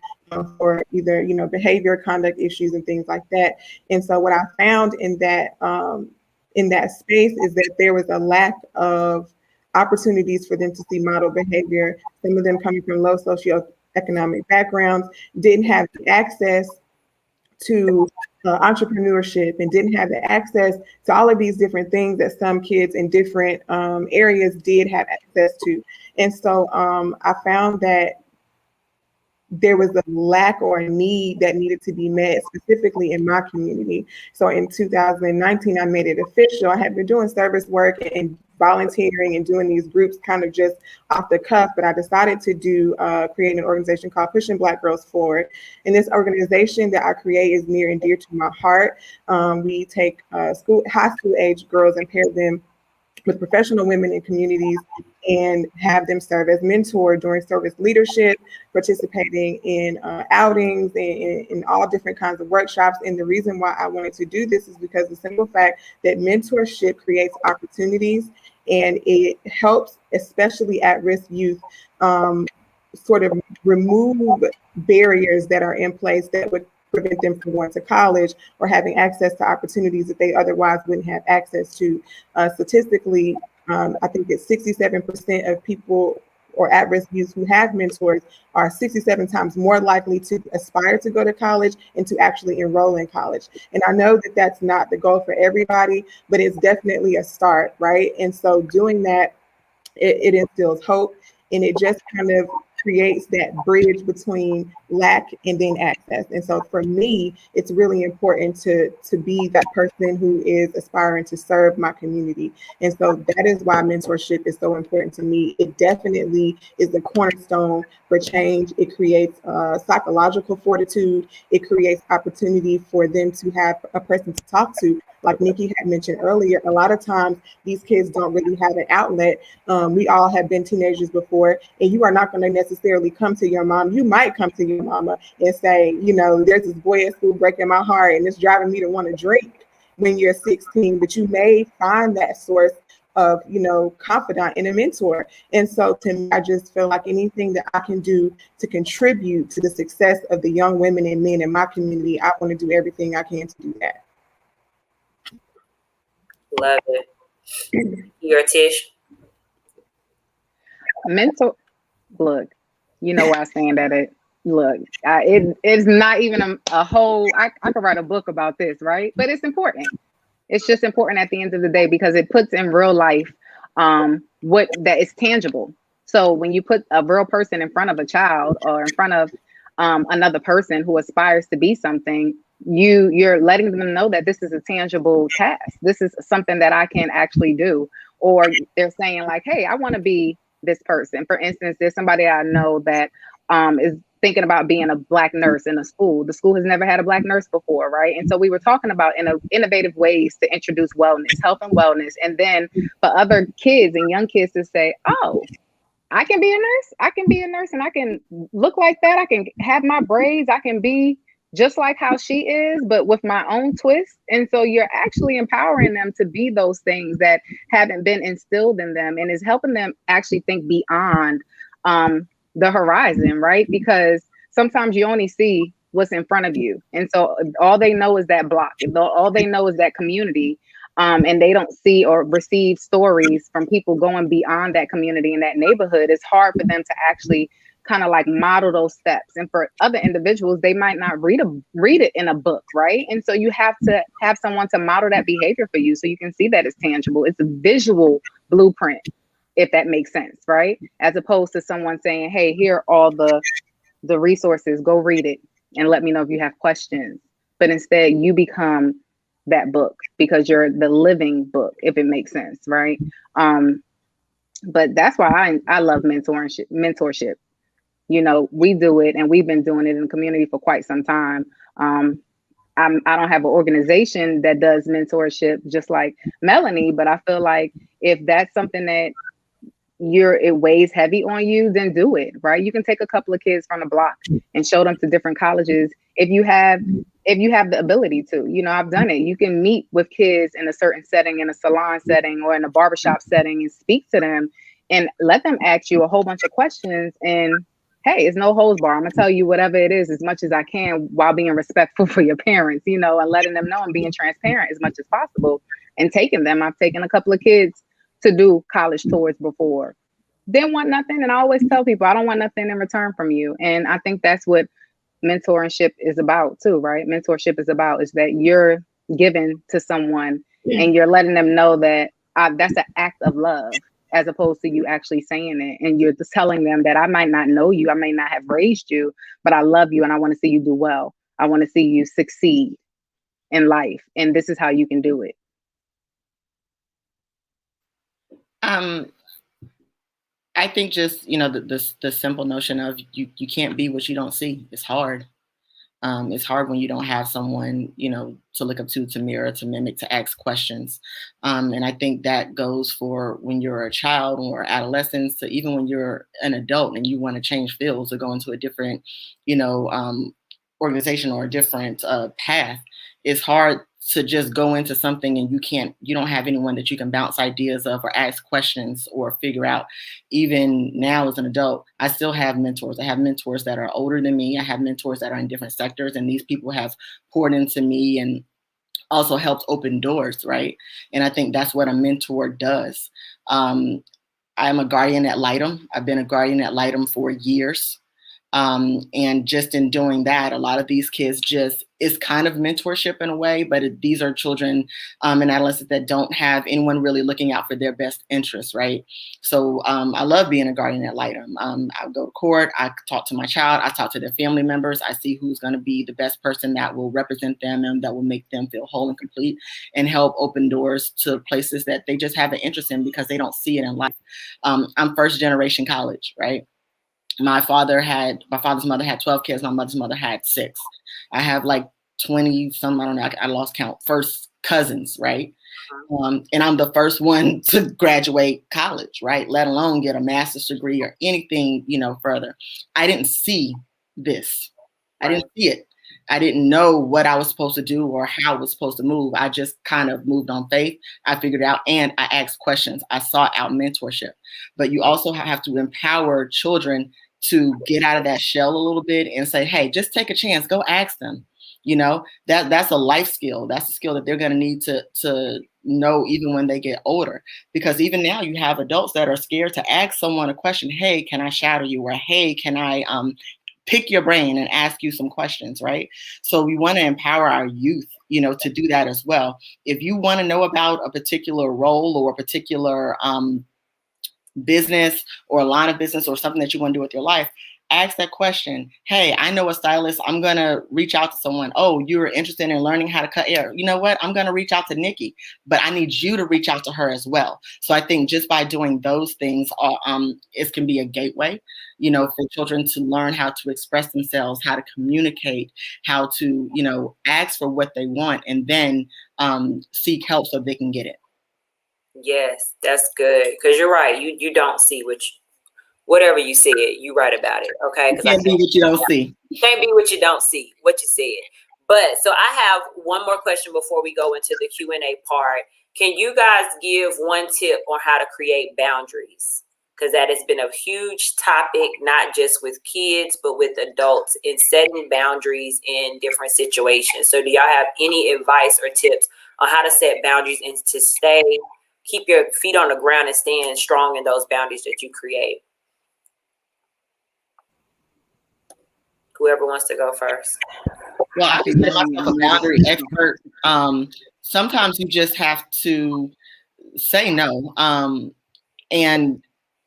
J: for either, behavior, conduct issues and things like that. And so what I found in that space is that there was a lack of opportunities for them to see model behavior. Some of them coming from low socioeconomic backgrounds, didn't have the access to entrepreneurship and didn't have the access to all of these different things that some kids in different areas did have access to. And so I found that there was a lack or a need that needed to be met specifically in my community. So in 2019, I made it official. I had been doing service work and volunteering and doing these groups kind of just off the cuff, but I decided to create an organization called Pushing Black Girls Forward. And this organization that I create is near and dear to my heart. We take high school age girls and pair them with professional women in communities and have them serve as mentor during service leadership, participating in outings and in all different kinds of workshops. And the reason why I wanted to do this is because the simple fact that mentorship creates opportunities and it helps, especially at-risk youth, sort of remove barriers that are in place that would prevent them from going to college or having access to opportunities that they otherwise wouldn't have access to. Statistically, I think that 67% of people or at-risk youth who have mentors are 67 times more likely to aspire to go to college and to actually enroll in college. And I know that that's not the goal for everybody, but it's definitely a start, right? And so doing that, it instills hope, and it just kind of creates that bridge between lack and then access. And so for me, it's really important to be that person who is aspiring to serve my community. And so that is why mentorship is so important to me. It definitely is the cornerstone for change. It creates psychological fortitude. It creates opportunity for them to have a person to talk to. Like Nikki had mentioned earlier, a lot of times these kids don't really have an outlet. We all have been teenagers before, and you are not going to necessarily come to your mom. You might come to your mama and say, there's this boy at school breaking my heart and it's driving me to want to drink when you're 16, but you may find that source of, confidant in a mentor. And so to me, I just feel like anything that I can do to contribute to the success of the young women and men in my community, I want to do everything I can to do that.
G: Love it. Your Tish?
H: Look, you know where I stand at it. Look, it's not even a whole, I could write a book about this, right? But it's important. It's just important at the end of the day because it puts in real life what that is tangible. So when you put a real person in front of a child or in front of another person who aspires to be something, you're letting them know that this is a tangible task. This is something that I can actually do. Or they're saying like, hey, I want to be this person. For instance, there's somebody I know that is thinking about being a Black nurse in a school. The school has never had a Black nurse before, right? And so we were talking about innovative ways to introduce wellness, health and wellness. And then for other kids and young kids to say, oh, I can be a nurse. I can be a nurse and I can look like that. I can have my braids. I can be just like how she is, but with my own twist. And so you're actually empowering them to be those things that haven't been instilled in them, and is helping them actually think beyond the horizon, right? Because sometimes you only see what's in front of you. And so all they know is that block, all they know is that community. And they don't see or receive stories from people going beyond that community and that neighborhood. It's hard for them to actually kind of like model those steps. And for other individuals, they might not read it in a book, right? And so you have to have someone to model that behavior for you, so you can see that it's tangible. It's a visual blueprint, if that makes sense, right? As opposed to someone saying, hey, here are all the resources, go read it and let me know if you have questions. But instead you become that book because you're the living book, if it makes sense, right? But that's why I love mentorship. You know, we do it, and we've been doing it in the community for quite some time. I don't have an organization that does mentorship just like Melanie, but I feel like if that's something that it weighs heavy on you, then do it, right? You can take a couple of kids from the block and show them to different colleges if you have the ability to. You know, I've done it. You can meet with kids in a certain setting, in a salon setting or in a barbershop setting, and speak to them and let them ask you a whole bunch of questions. And hey, it's no holds bar. I'm gonna tell you whatever it is as much as I can while being respectful for your parents, you know, and letting them know and being transparent as much as possible and taking them. I've taken a couple of kids to do college tours before. Didn't want nothing. And I always tell people, I don't want nothing in return from you. And I think that's what mentorship is about too, right? Mentorship is about is that you're giving to someone and you're letting them know that that's an act of love, as opposed to you actually saying it. And you're just telling them that I might not know you, I may not have raised you, but I love you and I want to see you do well. I want to see you succeed in life. And this is how you can do it.
I: I think just, you know, the simple notion of you can't be what you don't see. It's hard. It's hard when you don't have someone, you know, to look up to mirror, to mimic, to ask questions. And I think that goes for when you're a child or adolescent, to even when you're an adult and you want to change fields or go into a different, you know, organization or a different path. It's hard to just go into something and you don't have anyone that you can bounce ideas of or ask questions or figure out. Even now as an adult, I still have mentors. I have mentors that are older than me. I have mentors that are in different sectors, and these people have poured into me and also helped open doors, right? And I think that's what a mentor does. I'm a guardian ad litem. I've been a guardian ad litem for years. And just in doing that, a lot of these kids it's kind of mentorship in a way, but these are children and adolescents that don't have anyone really looking out for their best interests, right? So I love being a guardian ad litem. I go to court, I talk to my child, I talk to their family members, I see who's going to be the best person that will represent them and that will make them feel whole and complete and help open doors to places that they just have an interest in because they don't see it in life. I'm first generation college, right? My father's mother had 12 kids. My mother's mother had 6. I have like 20 some, I don't know, I lost count, first cousins, right? And I'm the first one to graduate college, right? Let alone get a master's degree or anything, you know, further. I didn't see this. I didn't see it. I didn't know what I was supposed to do or how I was supposed to move. I just kind of moved on faith. I figured it out and I asked questions. I sought out mentorship. But you also have to empower children to get out of that shell a little bit and say, hey, just take a chance, go ask them. You know, that's a life skill. That's a skill that they're going to need to know even when they get older. Because even now you have adults that are scared to ask someone a question. Hey, can I shadow you? Or hey, can I pick your brain and ask you some questions, right? So we want to empower our youth, you know, to do that as well. If you want to know about a particular role or a particular business or a line of business or something that you want to do with your life, ask that question. Hey, I know a stylist. I'm going to reach out to someone. Oh, you're interested in learning how to cut hair. You know what? I'm going to reach out to Nikki, but I need you to reach out to her as well. So I think just by doing those things, it can be a gateway, you know, for children to learn how to express themselves, how to communicate, how to, you know, ask for what they want and then seek help so they can get it.
G: Yes, that's good. Because you're right. You don't see whatever you said, you write about it. Okay.
I: You can't be what you don't see.
G: Can't be what you don't see, what you said. But so I have one more question before we go into the Q&A part. Can you guys give one tip on how to create boundaries? Because that has been a huge topic, not just with kids, but with adults in setting boundaries in different situations. So do y'all have any advice or tips on how to set boundaries and to keep your feet on the ground and stand strong in those boundaries that you create? Whoever wants to go first.
I: Well, I consider myself a boundary expert. Sometimes you just have to say no.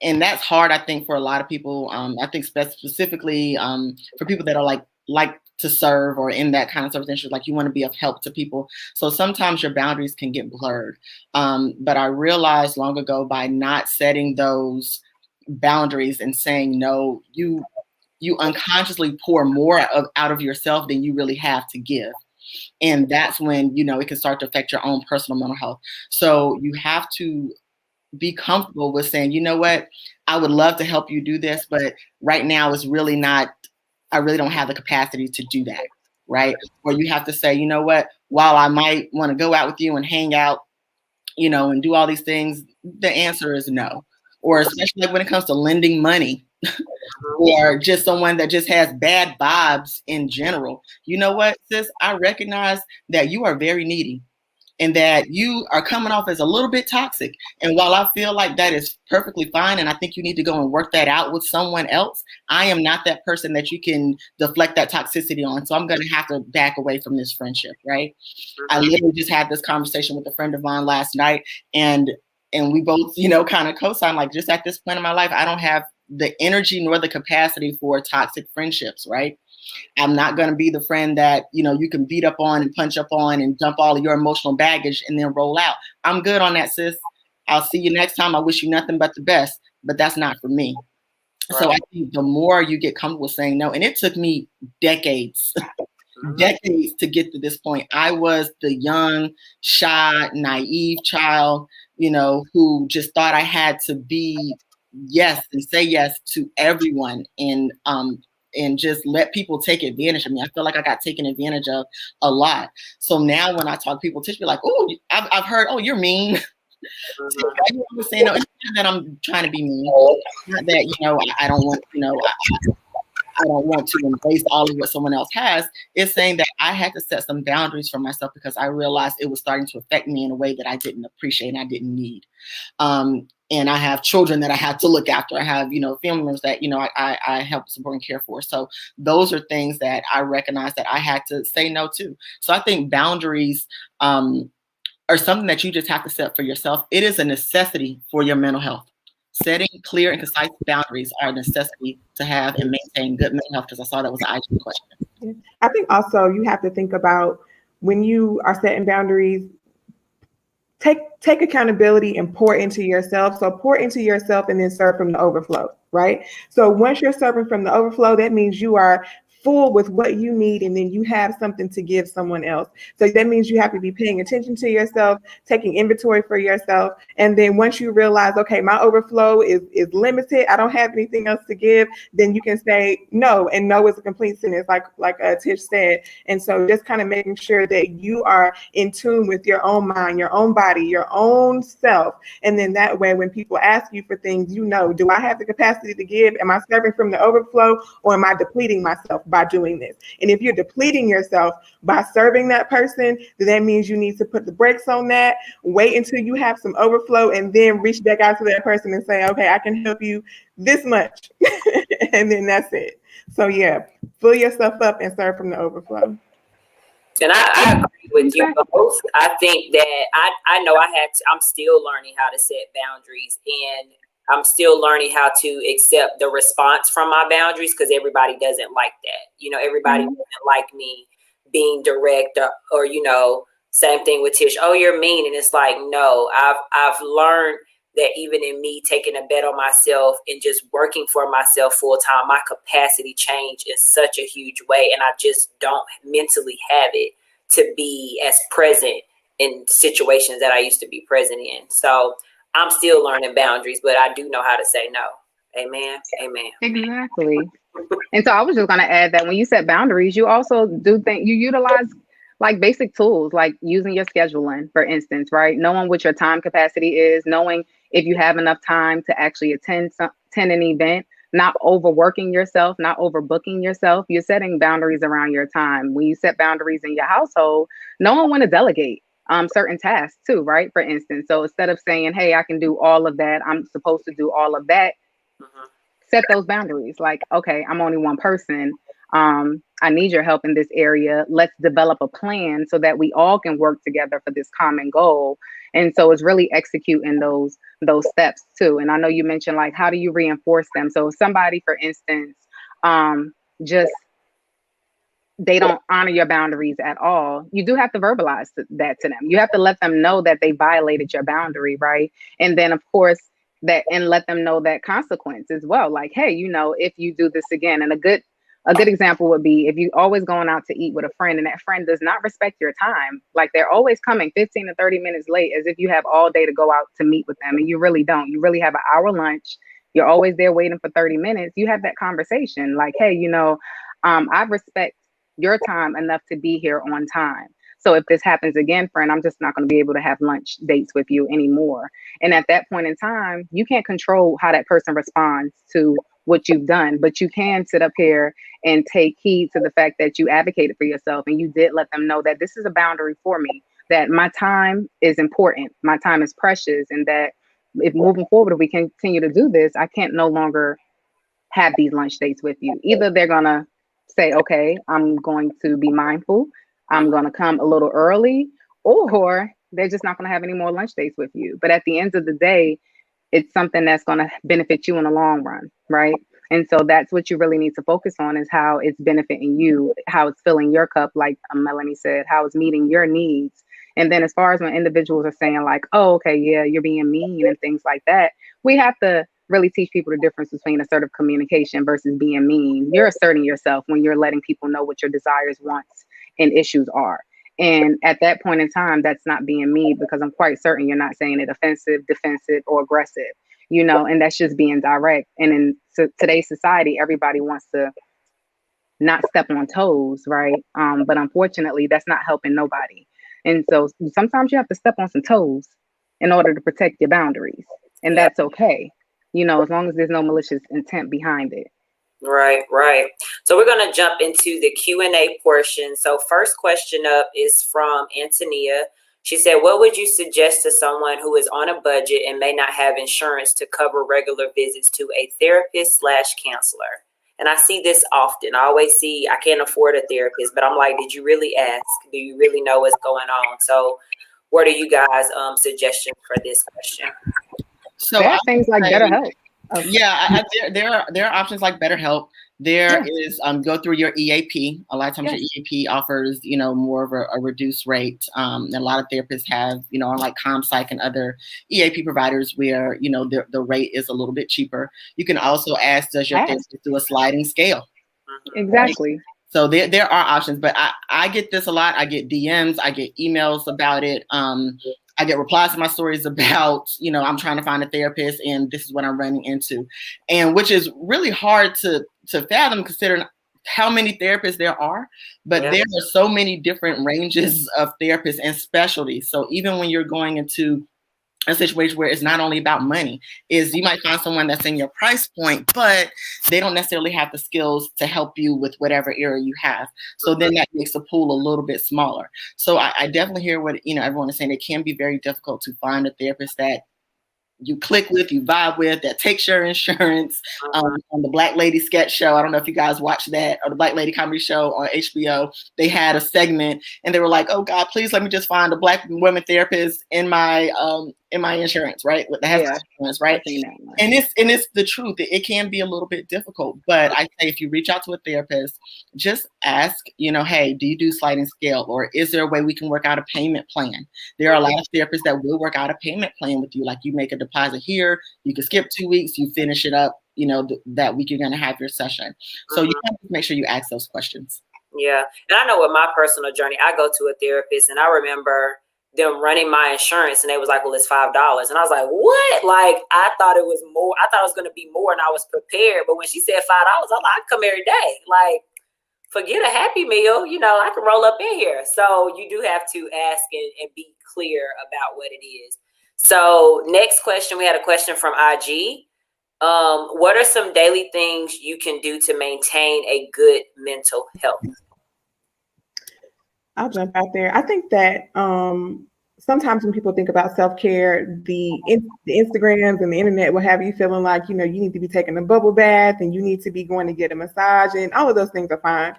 I: And that's hard, I think, for a lot of people. I think specifically for people that are like to serve or in that kind of service industry, like you want to be of help to people. So sometimes your boundaries can get blurred. But I realized long ago, by not setting those boundaries and saying no, you unconsciously pour more out of yourself than you really have to give. And that's when, it can start to affect your own personal mental health. So you have to be comfortable with saying, you know what, I would love to help you do this, but right now is really not, I really don't have the capacity to do that, right? Or you have to say, you know what, while I might want to go out with you and hang out, and do all these things, the answer is no. Or especially when it comes to lending money or just someone that just has bad vibes in general. You know what, sis, I recognize that you are very needy and that you are coming off as a little bit toxic. And while I feel like that is perfectly fine, and I think you need to go and work that out with someone else, I am not that person that you can deflect that toxicity on. So I'm going to have to back away from this friendship, right? I literally just had this conversation with a friend of mine last night, and we both, kind of co-sign, like, just at this point in my life, I don't have the energy nor the capacity for toxic friendships, right? I'm not going to be the friend that, you can beat up on and punch up on and dump all of your emotional baggage and then roll out. I'm good on that, sis. I'll see you next time. I wish you nothing but the best, but that's not for me. Right. So I think the more you get comfortable saying no, and it took me decades to get to this point. I was the young, shy, naive child, who just thought I had to be yes and say yes to everyone and just let people take advantage of me. I feel like I got taken advantage of a lot. So now when I talk, people teach me like, oh, I've heard, oh, you're mean. I'm saying, no, it's not that I'm trying to be mean. It's not that, I don't want, I don't want to embrace all of what someone else has. It's saying that I had to set some boundaries for myself because I realized it was starting to affect me in a way that I didn't appreciate and I didn't need. And I have children that I have to look after. I have, family members that, I help support and care for. So those are things that I recognize that I had to say no to. So I think boundaries are something that you just have to set for yourself. It is a necessity for your mental health. Setting clear and concise boundaries are a necessity to have and maintain good mental health, because I saw that was an IG question.
J: I think also you have to think about when you are setting boundaries, take accountability and pour into yourself. So pour into yourself and then serve from the overflow, right? So once you're serving from the overflow, that means you are full with what you need, and then you have something to give someone else. So that means you have to be paying attention to yourself, taking inventory for yourself. And then once you realize, okay, my overflow is limited, I don't have anything else to give, then you can say no. And no is a complete sentence, like Tish said. And so just kind of making sure that you are in tune with your own mind, your own body, your own self. And then that way, when people ask you for things, do I have the capacity to give? Am I serving from the overflow, or am I depleting myself by doing this? And if you're depleting yourself by serving that person, then that means you need to put the brakes on that, wait until you have some overflow, and then reach back out to that person and say, okay, I can help you this much. And then that's it. So yeah, fill yourself up and serve from the overflow.
G: And I agree with you both. I think that I know I'm still learning how to set boundaries, and I'm still learning how to accept the response from my boundaries, because everybody doesn't like that. Everybody doesn't like me being direct or same thing with Tish. Oh, you're mean. And it's like, no, I've learned that even in me taking a bet on myself and just working for myself full time, my capacity changed in such a huge way. And I just don't mentally have it to be as present in situations that I used to be present in. So I'm still learning boundaries, but I do know how to say no. Amen. Amen.
H: Exactly. And so I was just going to add that when you set boundaries, you also do think you utilize like basic tools, like using your scheduling, for instance, right? Knowing what your time capacity is, knowing if you have enough time to actually attend an event, not overworking yourself, not overbooking yourself. You're setting boundaries around your time. When you set boundaries in your household, knowing when to delegate certain tasks too, right? For instance, so instead of saying, hey, I can do all of that, I'm supposed to do all of that, set those boundaries. Like, okay, I'm only one person. I need your help in this area. Let's develop a plan so that we all can work together for this common goal. And so it's really executing those steps too. And I know you mentioned like how do you reinforce them? So if somebody, for instance, just they don't honor your boundaries at all, you do have to verbalize that to them. You have to let them know that they violated your boundary, right? And then of course that, and let them know that consequence as well. Like, hey, you know, if you do this again, and a good example would be if you always going out to eat with a friend and that friend does not respect your time, like they're always coming 15 to 30 minutes late as if you have all day to go out to meet with them, and you really don't. You really have an hour lunch. You're always there waiting for 30 minutes. You have that conversation like, hey, you know, I respect your time enough to be here on time. So if this happens again, friend, I'm just not going to be able to have lunch dates with you anymore. And at that point in time, you can't control how that person responds to what you've done, but you can sit up here and take heed to the fact that you advocated for yourself and you did let them know that this is a boundary for me, that my time is important, my time is precious, and that if moving forward, if we continue to do this, I can't no longer have these lunch dates with you. Either they're going to say, okay, I'm going to be mindful, I'm going to come a little early, or they're just not going to have any more lunch dates with you. But at the end of the day, it's something that's going to benefit you in the long run, right? And so that's what you really need to focus on, is how it's benefiting you, how it's filling your cup, like Melanie said, how it's meeting your needs. And then as far as when individuals are saying like, oh, okay, yeah, you're being mean and things like that, we have to really teach people the difference between assertive communication versus being mean. You're asserting yourself when you're letting people know what your desires, wants, and issues are. And at that point in time, that's not being mean, because I'm quite certain you're not saying it offensive, defensive, or aggressive, you know, and that's just being direct. And in today's society, everybody wants to not step on toes, right? But unfortunately, that's not helping nobody. And so sometimes you have to step on some toes in order to protect your boundaries. And that's okay, you know, as long as there's no malicious intent behind it.
G: Right, right. So we're going to jump into the Q&A portion. So first question up is from Antonia. She said, what would you suggest to someone who is on a budget and may not have insurance to cover regular visits to a therapist/counselor? And I see this often. I always see, I can't afford a therapist, but I'm like, did you really ask? Do you really know what's going on? So what are you guys' suggestions for this question?
I: So
H: there are things like BetterHelp.
I: Oh. Yeah, there are options like BetterHelp. There is go through your EAP. A lot of times your EAP offers, you know, more of a reduced rate. And a lot of therapists have, you know, unlike ComPsych and other EAP providers where, you know, the rate is a little bit cheaper. You can also ask, does your therapist do a sliding scale?
H: Exactly.
I: Right? So there are options, but I get this a lot. I get DMs, I get emails about it. I get replies to my stories about, you know, I'm trying to find a therapist and this is what I'm running into. And which is really hard to fathom considering how many therapists there are. But there are so many different ranges of therapists and specialties. So even when you're going into a situation where it's not only about money, is you might find someone that's in your price point, but they don't necessarily have the skills to help you with whatever area you have. So then that makes the pool a little bit smaller. So I definitely hear what, you know, everyone is saying. It can be very difficult to find a therapist that you click with, you vibe with, that takes your insurance. On the Black Lady sketch show, I don't know if you guys watched that, or the Black Lady comedy show on HBO, they had a segment and they were like, oh God, please let me just find a Black women therapist in my insurance, right? With the health insurance, right? And it's the truth. It can be a little bit difficult, but I say if you reach out to a therapist, just ask, you know, hey, do you do sliding scale, or is there a way we can work out a payment plan? There are a lot of therapists that will work out a payment plan with you, like you make a deposit here, you can skip 2 weeks, you finish it up, you know, that week you're going to have your session. So you have to make sure you ask those questions.
G: Yeah. And I know with my personal journey, I go to a therapist and I remember them running my insurance, and they was like, well, it's $5. And I was like, what? Like, I thought it was more. I thought it was going to be more, and I was prepared. But when she said $5, I was like, I come every day. Like, forget a Happy Meal. You know, I can roll up in here. So you do have to ask and be clear about what it is. So next question, we had a question from IG. What are some daily things you can do to maintain a good mental health?
J: I'll jump out there. I think that sometimes when people think about self-care, the Instagrams and the internet will have you feeling like, you need to be taking a bubble bath and you need to be going to get a massage, and all of those things are fine.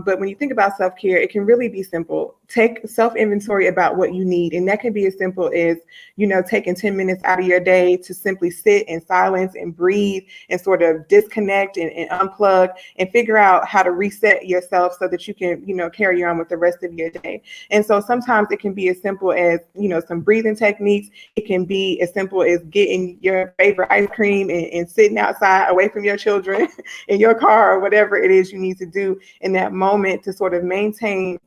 J: But when you think about self-care, it can really be simple. Take self-inventory about what you need. And that can be as simple as, taking 10 minutes out of your day to simply sit in silence and breathe and sort of disconnect and unplug and figure out how to reset yourself so that you can, carry on with the rest of your day. And so sometimes it can be as simple as, some breathing techniques. It can be as simple as getting your favorite ice cream and sitting outside away from your children in your car, or whatever it is you need to do in that moment to sort of maintain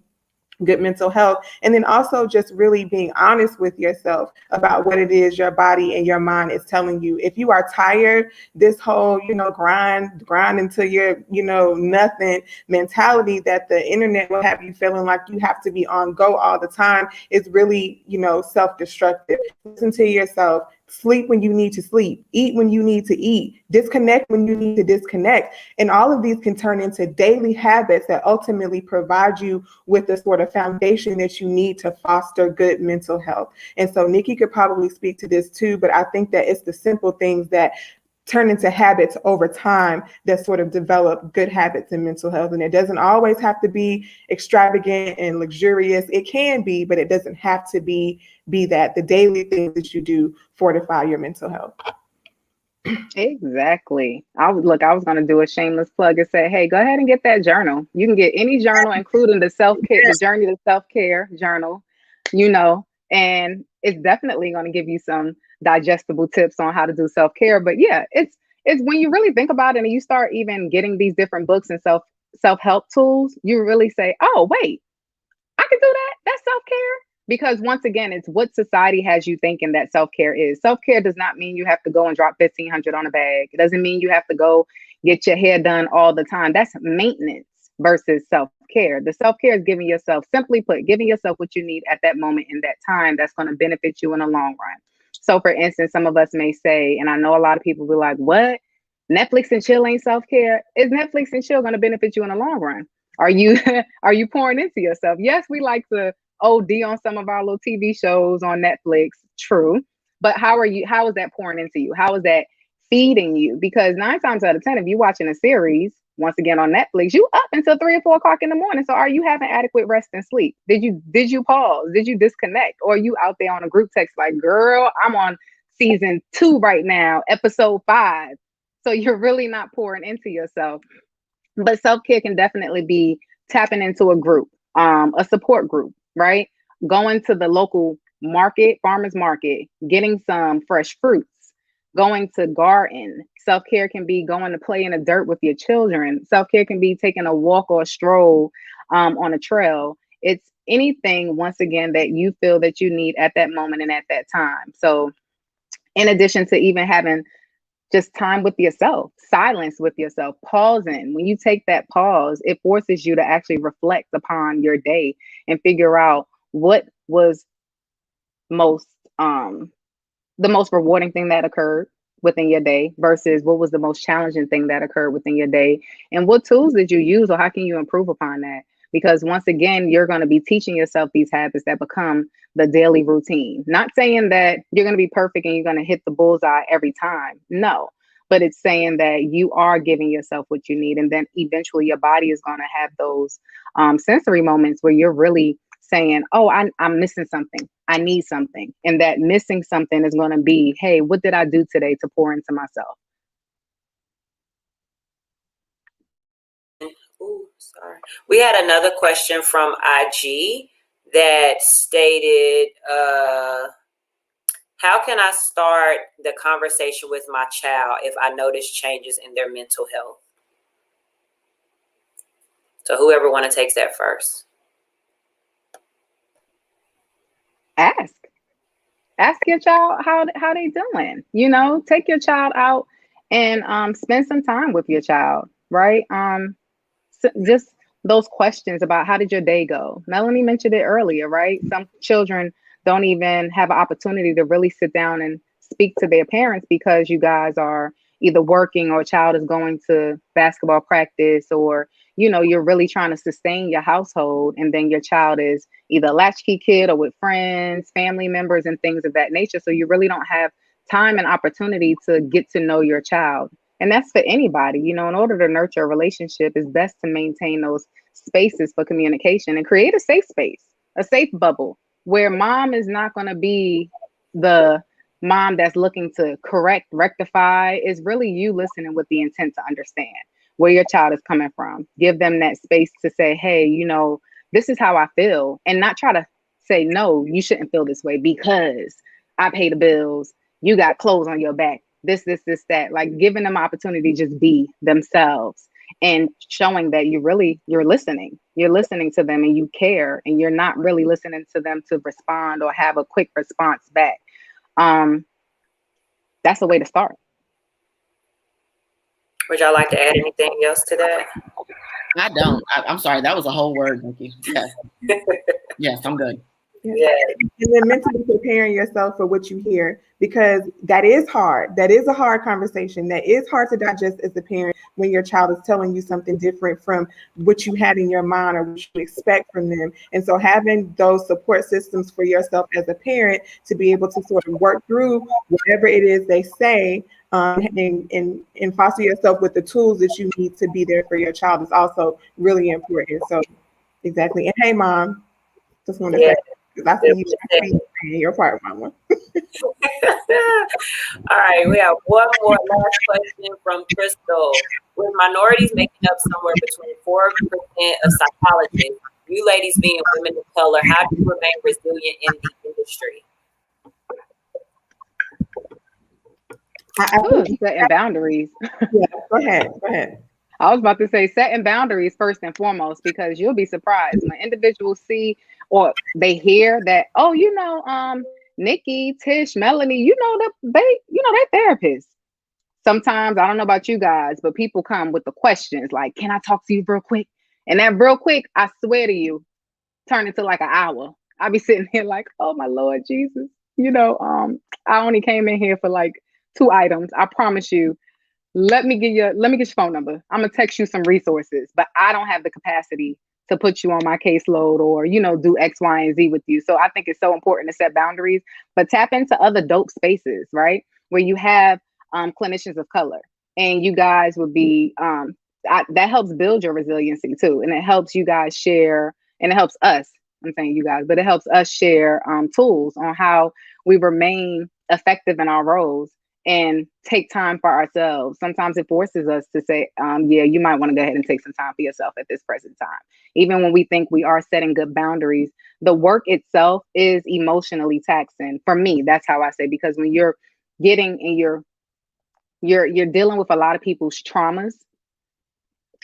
J: good mental health. And then also just really being honest with yourself about what it is your body and your mind is telling you. If you are tired, this whole, grind until you're, nothing mentality that the internet will have you feeling like you have to be on go all the time is really, self-destructive. Listen to yourself. Sleep when you need to sleep, eat when you need to eat, disconnect when you need to disconnect. And all of these can turn into daily habits that ultimately provide you with the sort of foundation that you need to foster good mental health. And so Nikki could probably speak to this too, but I think that it's the simple things that turn into habits over time that sort of develop good habits in mental health. And it doesn't always have to be extravagant and luxurious. It can be, but it doesn't have to be that. The daily things that you do fortify your mental health.
H: Exactly. I was going to do a shameless plug and say, hey, go ahead and get that journal. You can get any journal, including the self-care, the Journey to Self-Care journal, and it's definitely going to give you some digestible tips on how to do self-care. But yeah, it's when you really think about it and you start even getting these different books and self-help tools, you really say, oh, wait, I can do that. That's self-care. Because once again, it's what society has you thinking that self-care is. Self-care does not mean you have to go and drop $1,500 on a bag. It doesn't mean you have to go get your hair done all the time. That's maintenance versus self-care. The self-care is giving yourself, simply put, giving yourself what you need at that moment in that time that's going to benefit you in the long run. So for instance, some of us may say, and I know a lot of people be like, what? Netflix and chill ain't self-care? Is Netflix and chill going to benefit you in the long run? Are you pouring into yourself? Yes, we like to OD on some of our little TV shows on Netflix. True. But how is that pouring into you? How is that feeding you? Because 9 times out of 10, if you're watching a series, once again on Netflix, you up until 3 or 4 o'clock in the morning. So are you having adequate rest and sleep? Did you pause? Did you disconnect? Or are you out there on a group text like, girl, I'm on season 2 right now, episode 5. So you're really not pouring into yourself. But self-care can definitely be tapping into a group, a support group, right? Going to the local market, farmer's market, getting some fresh fruits, going to garden. Self-care can be going to play in the dirt with your children. Self-care can be taking a walk or a stroll on a trail. It's anything, once again, that you feel that you need at that moment and at that time. So in addition to even having just time with yourself, silence with yourself, pausing. When you take that pause, it forces you to actually reflect upon your day and figure out what was the most rewarding thing that occurred within your day versus what was the most challenging thing that occurred within your day, and what tools did you use or how can you improve upon that? Because once again, you're going to be teaching yourself these habits that become the daily routine. Not saying that you're going to be perfect and you're going to hit the bullseye every time. No, but it's saying that you are giving yourself what you need. And then eventually your body is going to have those sensory moments where you're really saying, oh, I'm missing something. I need something. And that missing something is going to be, hey, what did I do today to pour into myself?
G: Ooh, sorry. We had another question from IG that stated, how can I start the conversation with my child if I notice changes in their mental health? So whoever want to take that first.
H: ask your child how they doing. Take your child out and spend some time with your child, right? Just those questions about how did your day go. Melanie mentioned it earlier, right? Some children don't even have an opportunity to really sit down and speak to their parents because you guys are either working or a child is going to basketball practice, or you're really trying to sustain your household, and then your child is either a latchkey kid or with friends, family members, and things of that nature. So you really don't have time and opportunity to get to know your child. And that's for anybody. In order to nurture a relationship, it's best to maintain those spaces for communication and create a safe space, a safe bubble where mom is not going to be the mom that's looking to correct, rectify. Is really you listening with the intent to understand where your child is coming from. Give them that space to say, hey, this is how I feel, and not try to say, no, you shouldn't feel this way because I pay the bills. You got clothes on your back. This, that. Like giving them opportunity to just be themselves and showing that you're listening. You're listening to them and you care, and you're not really listening to them to respond or have a quick response back. That's a way to start.
G: Would y'all like to add anything else to that?
I: I don't. I'm sorry. That was a whole word, Nikki. Yes. Yes, I'm good.
J: Yeah. And then mentally preparing yourself for what you hear, because that is hard. That is a hard conversation. That is hard to digest as a parent when your child is telling you something different from what you had in your mind or what you expect from them. And so having those support systems for yourself as a parent to be able to sort of work through whatever it is they say, and foster yourself with the tools that you need to be there for your child is also really important. So exactly. And hey, Mom, just want to say, I see you in your part, Mama.
G: All right, we have one more last question from Crystal. With minorities making up somewhere between 4% of psychologists, you ladies being women of color, how do you remain resilient in the industry?
H: Setting boundaries.
J: Yeah, go ahead.
H: I was about to say setting boundaries first and foremost, because you'll be surprised when individuals see or they hear that, oh, Nikki, Tish, Melanie, they're therapists. Sometimes, I don't know about you guys, but people come with the questions like, can I talk to you real quick? And that real quick, I swear to you, turn into like an hour. I'll be sitting here like, oh my Lord Jesus, I only came in here for like 2 items. I promise you. Let me get your phone number. I'm gonna text you some resources, but I don't have the capacity to put you on my caseload or, do X, Y, and Z with you. So I think it's so important to set boundaries, but tap into other dope spaces, right? Where you have clinicians of color, and you guys would be, that helps build your resiliency too. And it helps you guys share, and it helps us, I'm saying you guys, but it helps us share tools on how we remain effective in our roles and take time for ourselves. Sometimes it forces us to say, yeah, you might want to go ahead and take some time for yourself at this present time. Even when we think we are setting good boundaries, the work itself is emotionally taxing. For me, that's how I say, because when you're getting and you're dealing with a lot of people's traumas,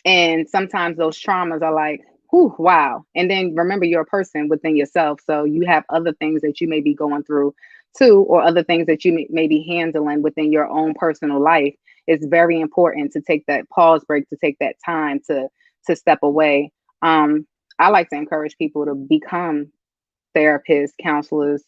H: and sometimes those traumas are like, whew, wow. And then remember, you're a person within yourself. So you have other things that you may be going through too, or other things that you may be handling within your own personal life. It's very important to take that pause break, to take that time to step away. I like to encourage people to become therapists, counselors,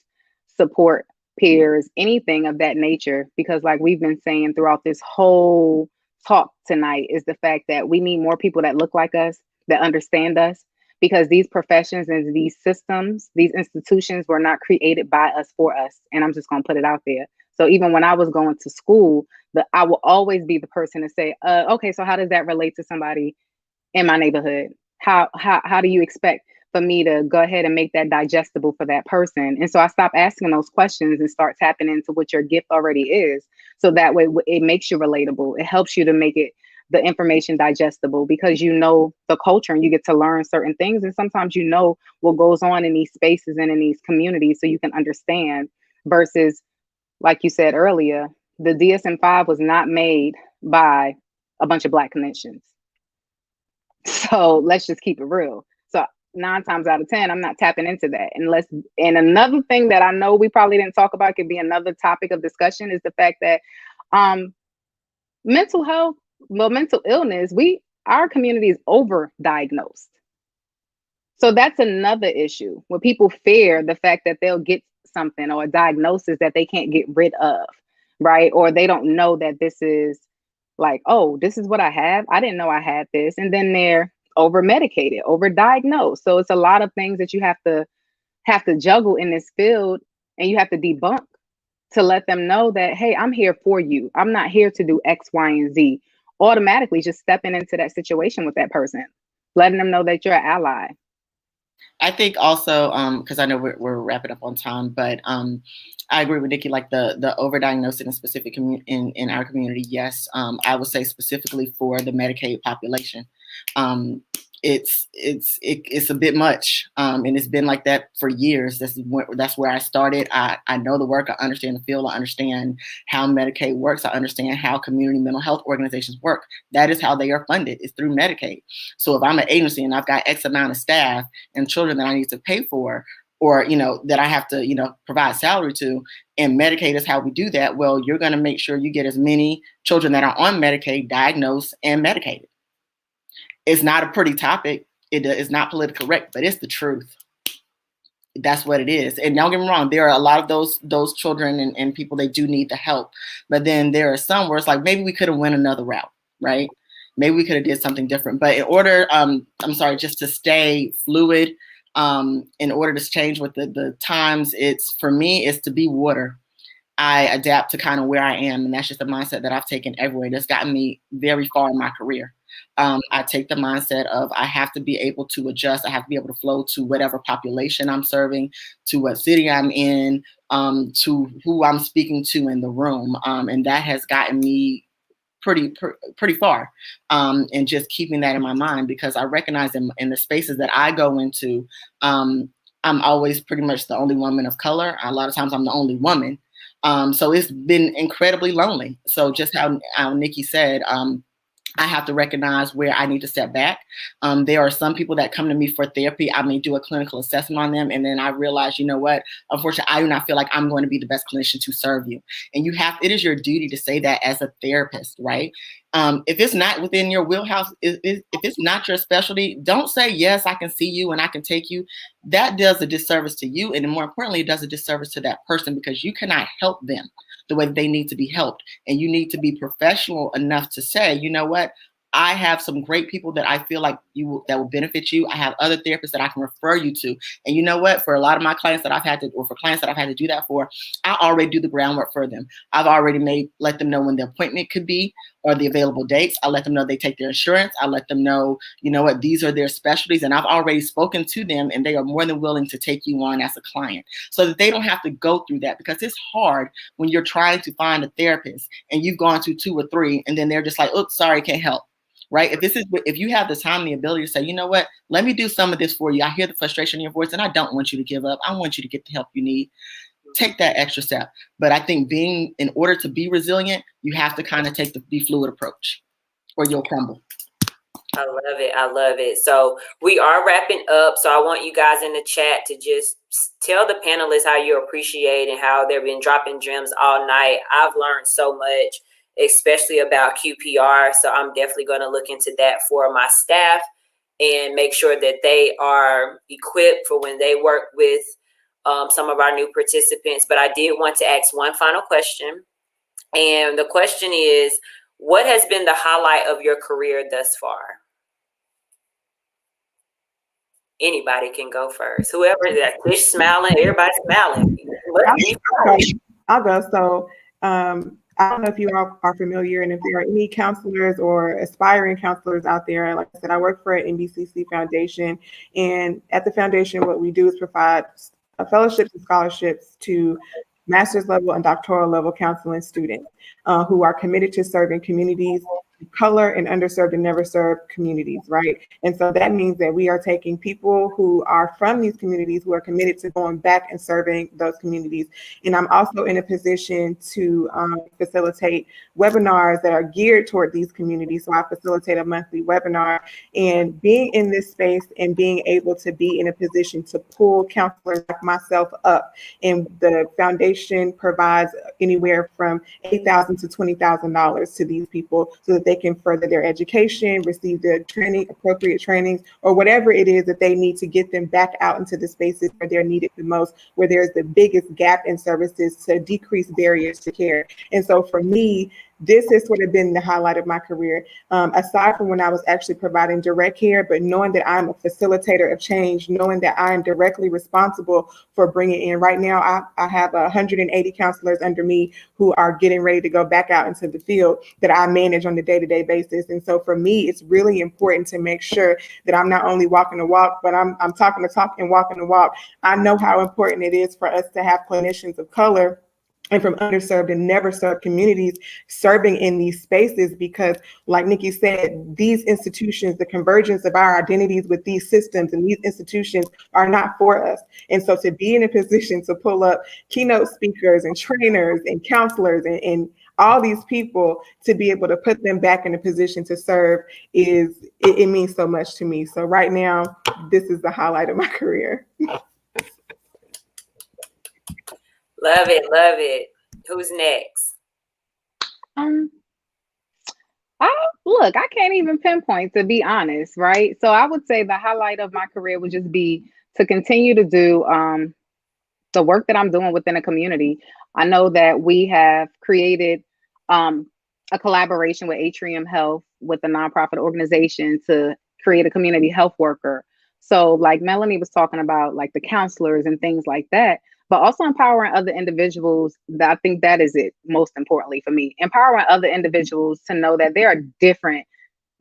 H: support peers, anything of that nature, because like we've been saying throughout this whole talk tonight, is the fact that we need more people that look like us, that understand us, because these professions and these systems, these institutions were not created by us for us. And I'm just going to put it out there. So even when I was going to school, I will always be the person to say, okay, so how does that relate to somebody in my neighborhood? How do you expect for me to go ahead and make that digestible for that person? And so I stopped asking those questions and start tapping into what your gift already is. So that way it makes you relatable. It helps you to make the information digestible, because you know the culture and you get to learn certain things. And sometimes you know what goes on in these spaces and in these communities, so you can understand, versus, like you said earlier, the DSM-5 was not made by a bunch of Black clinicians. So let's just keep it real. So 9 times out of 10, I'm not tapping into that and another thing that I know we probably didn't talk about, could be another topic of discussion, is the fact that mental health, mental illness, our community is over-diagnosed. So that's another issue where people fear the fact that they'll get something or a diagnosis that they can't get rid of, right? Or they don't know that this is like, oh, this is what I have. I didn't know I had this. And then they're over-medicated, over-diagnosed. So it's a lot of things that you have to juggle in this field, and you have to debunk to let them know that, hey, I'm here for you. I'm not here to do X, Y, and Z. Automatically just stepping into that situation with that person, letting them know that you're an ally.
I: I think also, because I know we're wrapping up on time, but I agree with Nikki, like the overdiagnosing in specific in our community. Yes, I would say specifically for the Medicaid population, it's a bit much, and it's been like that for years. That's where I started. I know the work. I understand the field. I understand how Medicaid works. I understand how community mental health organizations work. That is how they are funded. It's through Medicaid. So if I'm an agency and I've got X amount of staff and children that I need to pay for, or that I have to provide salary to, and Medicaid is how we do that, well, you're going to make sure you get as many children that are on Medicaid diagnosed and medicated. It's not a pretty topic. It is not politically correct, but it's the truth. That's what it is. And don't get me wrong, there are a lot of those children and people, they do need the help. But then there are some where it's like, maybe we could have went another route, right? Maybe we could have did something different. But in order, just to stay fluid, in order to change with the times, for me, it's to be water. I adapt to kind of where I am. And that's just the mindset that I've taken everywhere. That's gotten me very far in my career. I take the mindset of I have to be able to adjust. I have to be able to flow to whatever population I'm serving, to what city I'm in, to who I'm speaking to in the room. And that has gotten me pretty far. And just keeping that in my mind, because I recognize in the spaces that I go into, I'm always pretty much the only woman of color. A lot of times I'm the only woman. So it's been incredibly lonely. So just how Nikki said, I have to recognize where I need to step back. There are some people that come to me for therapy. I may do a clinical assessment on them, and then I realize, you know what? Unfortunately, I do not feel like I'm going to be the best clinician to serve you. And it is your duty to say that as a therapist, right? If it's not within your wheelhouse, if it's not your specialty, don't say, yes, I can see you and I can take you. That does a disservice to you. And more importantly, it does a disservice to that person, because you cannot help them the way they need to be helped. And you need to be professional enough to say, you know what? I have some great people that I feel like that will benefit you. I have other therapists that I can refer you to. And you know what? For a lot of my clients that I've had to, or for clients that I've had to do that for, I already do the groundwork for them. I've already let them know when the appointment could be or the available dates. I let them know they take their insurance. I let them know, you know what, these are their specialties. And I've already spoken to them, and they are more than willing to take you on as a client, so that they don't have to go through that, because it's hard when you're trying to find a therapist and you've gone to 2 or 3, and then they're just like, oops, sorry, can't help. Right? If you have the time and the ability to say, you know what, let me do some of this for you. I hear the frustration in your voice, and I don't want you to give up. I want you to get the help you need. Take that extra step. But I think in order to be resilient, you have to kind of take the fluid approach, or you'll crumble.
G: I love it. I love it. So we are wrapping up. So I want you guys in the chat to just tell the panelists how you appreciate and how they've been dropping gems all night. I've learned so much, especially about QPR. So I'm definitely going to look into that for my staff and make sure that they are equipped for when they work with some of our new participants. But I did want to ask one final question. And the question is, what has been the highlight of your career thus far? Anybody can go first. Whoever that fish smiling, everybody's smiling.
J: I'll go. So I don't know if you all are familiar, and if there are any counselors or aspiring counselors out there. Like I said, I work for an NBCC foundation, and at the foundation, what we do is provide fellowships and scholarships to master's level and doctoral level counseling students who are committed to serving communities color and underserved and never served communities, right? And so that means that we are taking people who are from these communities who are committed to going back and serving those communities. And I'm also in a position to facilitate webinars that are geared toward these communities. So I facilitate a monthly webinar, and being in this space and being able to be in a position to pull counselors like myself up. And the foundation provides anywhere from $8,000 to $20,000 to these people so that they can further their education, receive the training, appropriate trainings, or whatever it is that they need to get them back out into the spaces where they're needed the most, where there's the biggest gap in services to decrease barriers to care. And so for me, this has sort of been the highlight of my career, aside from when I was actually providing direct care, but knowing that I'm a facilitator of change, knowing that I am directly responsible for bringing in. Right now, I have 180 counselors under me who are getting ready to go back out into the field that I manage on a day-to-day basis. And so for me, it's really important to make sure that I'm not only walking the walk, but I'm talking the talk and walking the walk. I know how important it is for us to have clinicians of color and from underserved and never served communities serving in these spaces, because like Nikki said, these institutions, the convergence of our identities with these systems and these institutions are not for us. And so to be in a position to pull up keynote speakers and trainers and counselors and all these people to be able to put them back in a position to serve it means so much to me. So right now, this is the highlight of my career.
G: Love it, love it. Who's next?
H: I can't even pinpoint, to be honest, right? So I would say the highlight of my career would just be to continue to do the work that I'm doing within a community. I know that we have created a collaboration with Atrium Health, with a nonprofit organization, to create a community health worker. So like Melanie was talking about, like the counselors and things like that, but also empowering other individuals. That I think that is it, most importantly for me, empowering other individuals to know that there are different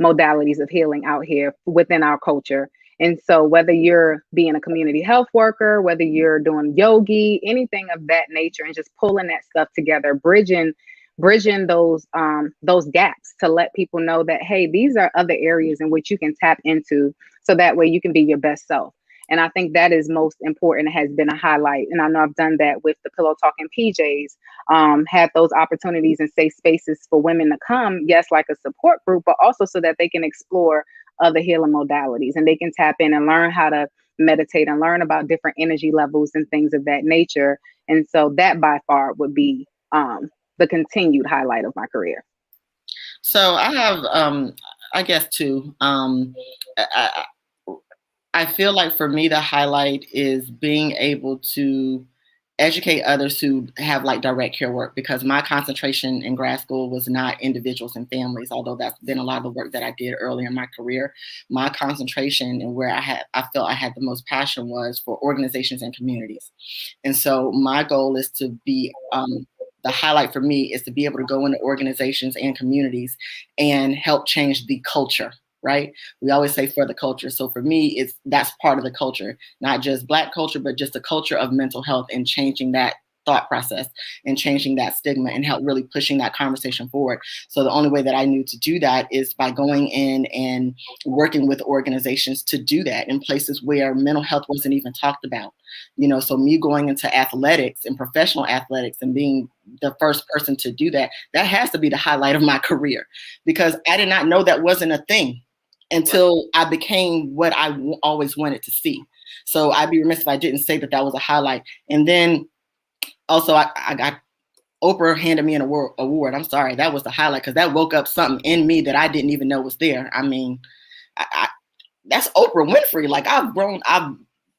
H: modalities of healing out here within our culture. And so whether you're being a community health worker, whether you're doing yogi, anything of that nature, and just pulling that stuff together, bridging those gaps to let people know that, hey, these are other areas in which you can tap into, so that way you can be your best self. And I think that is most important. It has been a highlight. And I know I've done that with the Pillow Talking PJs, had those opportunities and safe spaces for women to come, yes, like a support group, but also so that they can explore other healing modalities and they can tap in and learn how to meditate and learn about different energy levels and things of that nature. And so that by far would be the continued highlight of my career.
I: So I have, I guess, two. I feel like for me, the highlight is being able to educate others who have like direct care work, because my concentration in grad school was not individuals and families, although that's been a lot of the work that I did early in my career. My concentration and where I felt I had the most passion was for organizations and communities. And so my goal is to be, the highlight for me is to be able to go into organizations and communities and help change the culture. Right? We always say for the culture. So for me, that's part of the culture, not just Black culture, but just a culture of mental health, and changing that thought process and changing that stigma and help really pushing that conversation forward. So the only way that I knew to do that is by going in and working with organizations to do that in places where mental health wasn't even talked about. So me going into athletics and professional athletics and being the first person to do that, that has to be the highlight of my career, because I did not know that wasn't a thing until I became what I always wanted to see. So I'd be remiss if I didn't say that was a highlight. And then also I got Oprah handed me an award. I'm sorry, that was the highlight, because that woke up something in me that I didn't even know was there. I mean, that's Oprah Winfrey. Like I've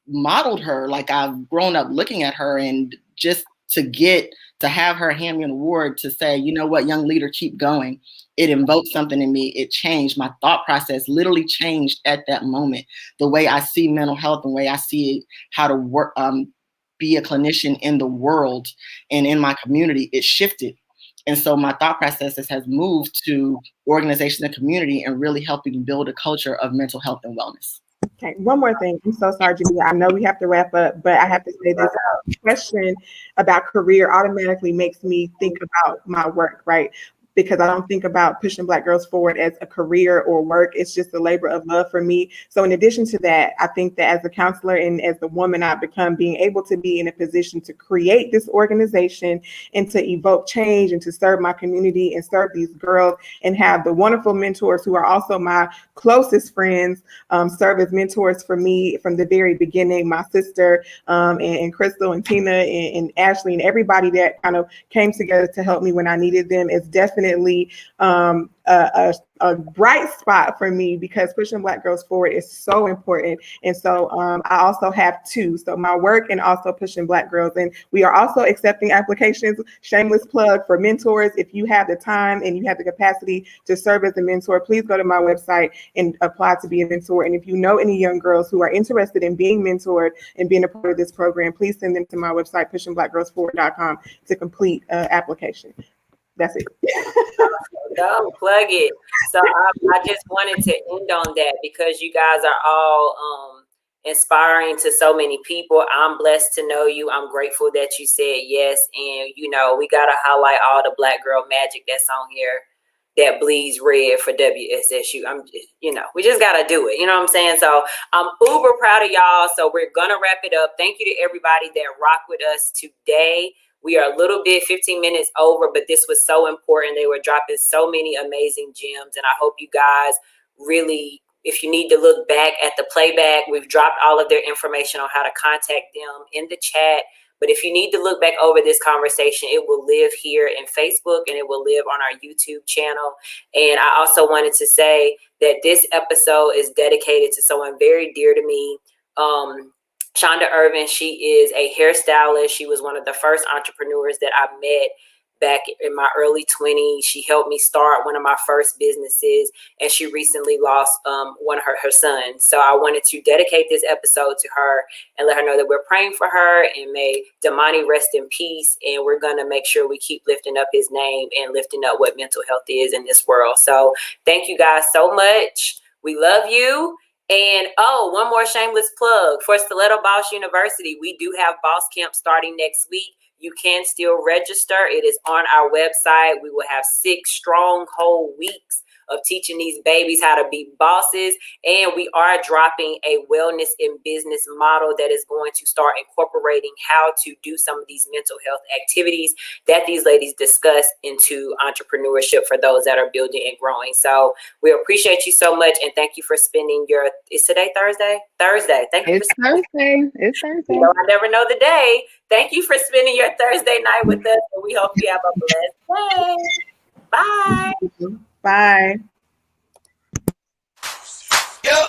I: modeled her, like I've grown up looking at her, and just to have her hand me an award to say, you know what, young leader, keep going. It invoked something in me. It changed my thought process, literally changed at that moment. The way I see mental health, the way I see how to work, be a clinician in the world and in my community, it shifted. And so my thought processes has moved to organization and community and really helping build a culture of mental health and wellness.
J: Okay, one more thing. I'm so sorry, Janine. I know we have to wrap up, but I have to say this question about career automatically makes me think about my work, right? because I don't think about pushing Black girls forward as a career or work. It's just a labor of love for me. So in addition to that, I think that as a counselor and as the woman I've become, being able to be in a position to create this organization and to evoke change and to serve my community and serve these girls and have the wonderful mentors who are also my closest friends serve as mentors for me from the very beginning. My sister and Crystal and Tina and Ashley and everybody that kind of came together to help me when I needed them is definitely a bright spot for me, because pushing Black girls forward is so important. And so I also have two, so my work and also pushing Black girls. And we are also accepting applications, shameless plug, for mentors. If you have the time and you have the capacity to serve as a mentor, please go to my website and apply to be a mentor. And if you know any young girls who are interested in being mentored and being a part of this program, please send them to my website, pushingblackgirlsforward.com, to complete application. That's it.
G: Don't plug it. So I just wanted to end on that, because you guys are all inspiring to so many people. I'm blessed to know you. I'm grateful that you said yes. And, you know, we got to highlight all the Black girl magic that's on here that bleeds red for WSSU. We just got to do it. You know what I'm saying? So I'm uber proud of y'all. So we're going to wrap it up. Thank you to everybody that rocked with us today. We are a little bit 15 minutes over, but this was so important. They were dropping so many amazing gems. And I hope you guys really, if you need to look back at the playback, we've dropped all of their information on how to contact them in the chat. But if you need to look back over this conversation, it will live here in Facebook and it will live on our YouTube channel. And I also wanted to say that this episode is dedicated to someone very dear to me. Shonda Irvin, she is a hairstylist. She was one of the first entrepreneurs that I met back in my early 20s. She helped me start one of my first businesses, and she recently lost one of her sons. So I wanted to dedicate this episode to her and let her know that we're praying for her, and may Damani rest in peace. And we're going to make sure we keep lifting up his name and lifting up what mental health is in this world. So thank you guys so much. We love you. And one more shameless plug for Stiletto Boss University. We do have Boss Camp starting next week. You can still register. It is on our website. We will have 6 strong whole weeks of teaching these babies how to be bosses. And we are dropping a wellness and business model that is going to start incorporating how to do some of these mental health activities that these ladies discuss into entrepreneurship for those that are building and growing. So we appreciate you so much. And thank you for spending is today Thursday? Thursday. Thank you.
H: It's Thursday. It's Thursday.
G: You know, I never know the day. Thank you for spending your Thursday night with us. And we hope you have a blessed day. Bye.
J: Bye.
A: Yep.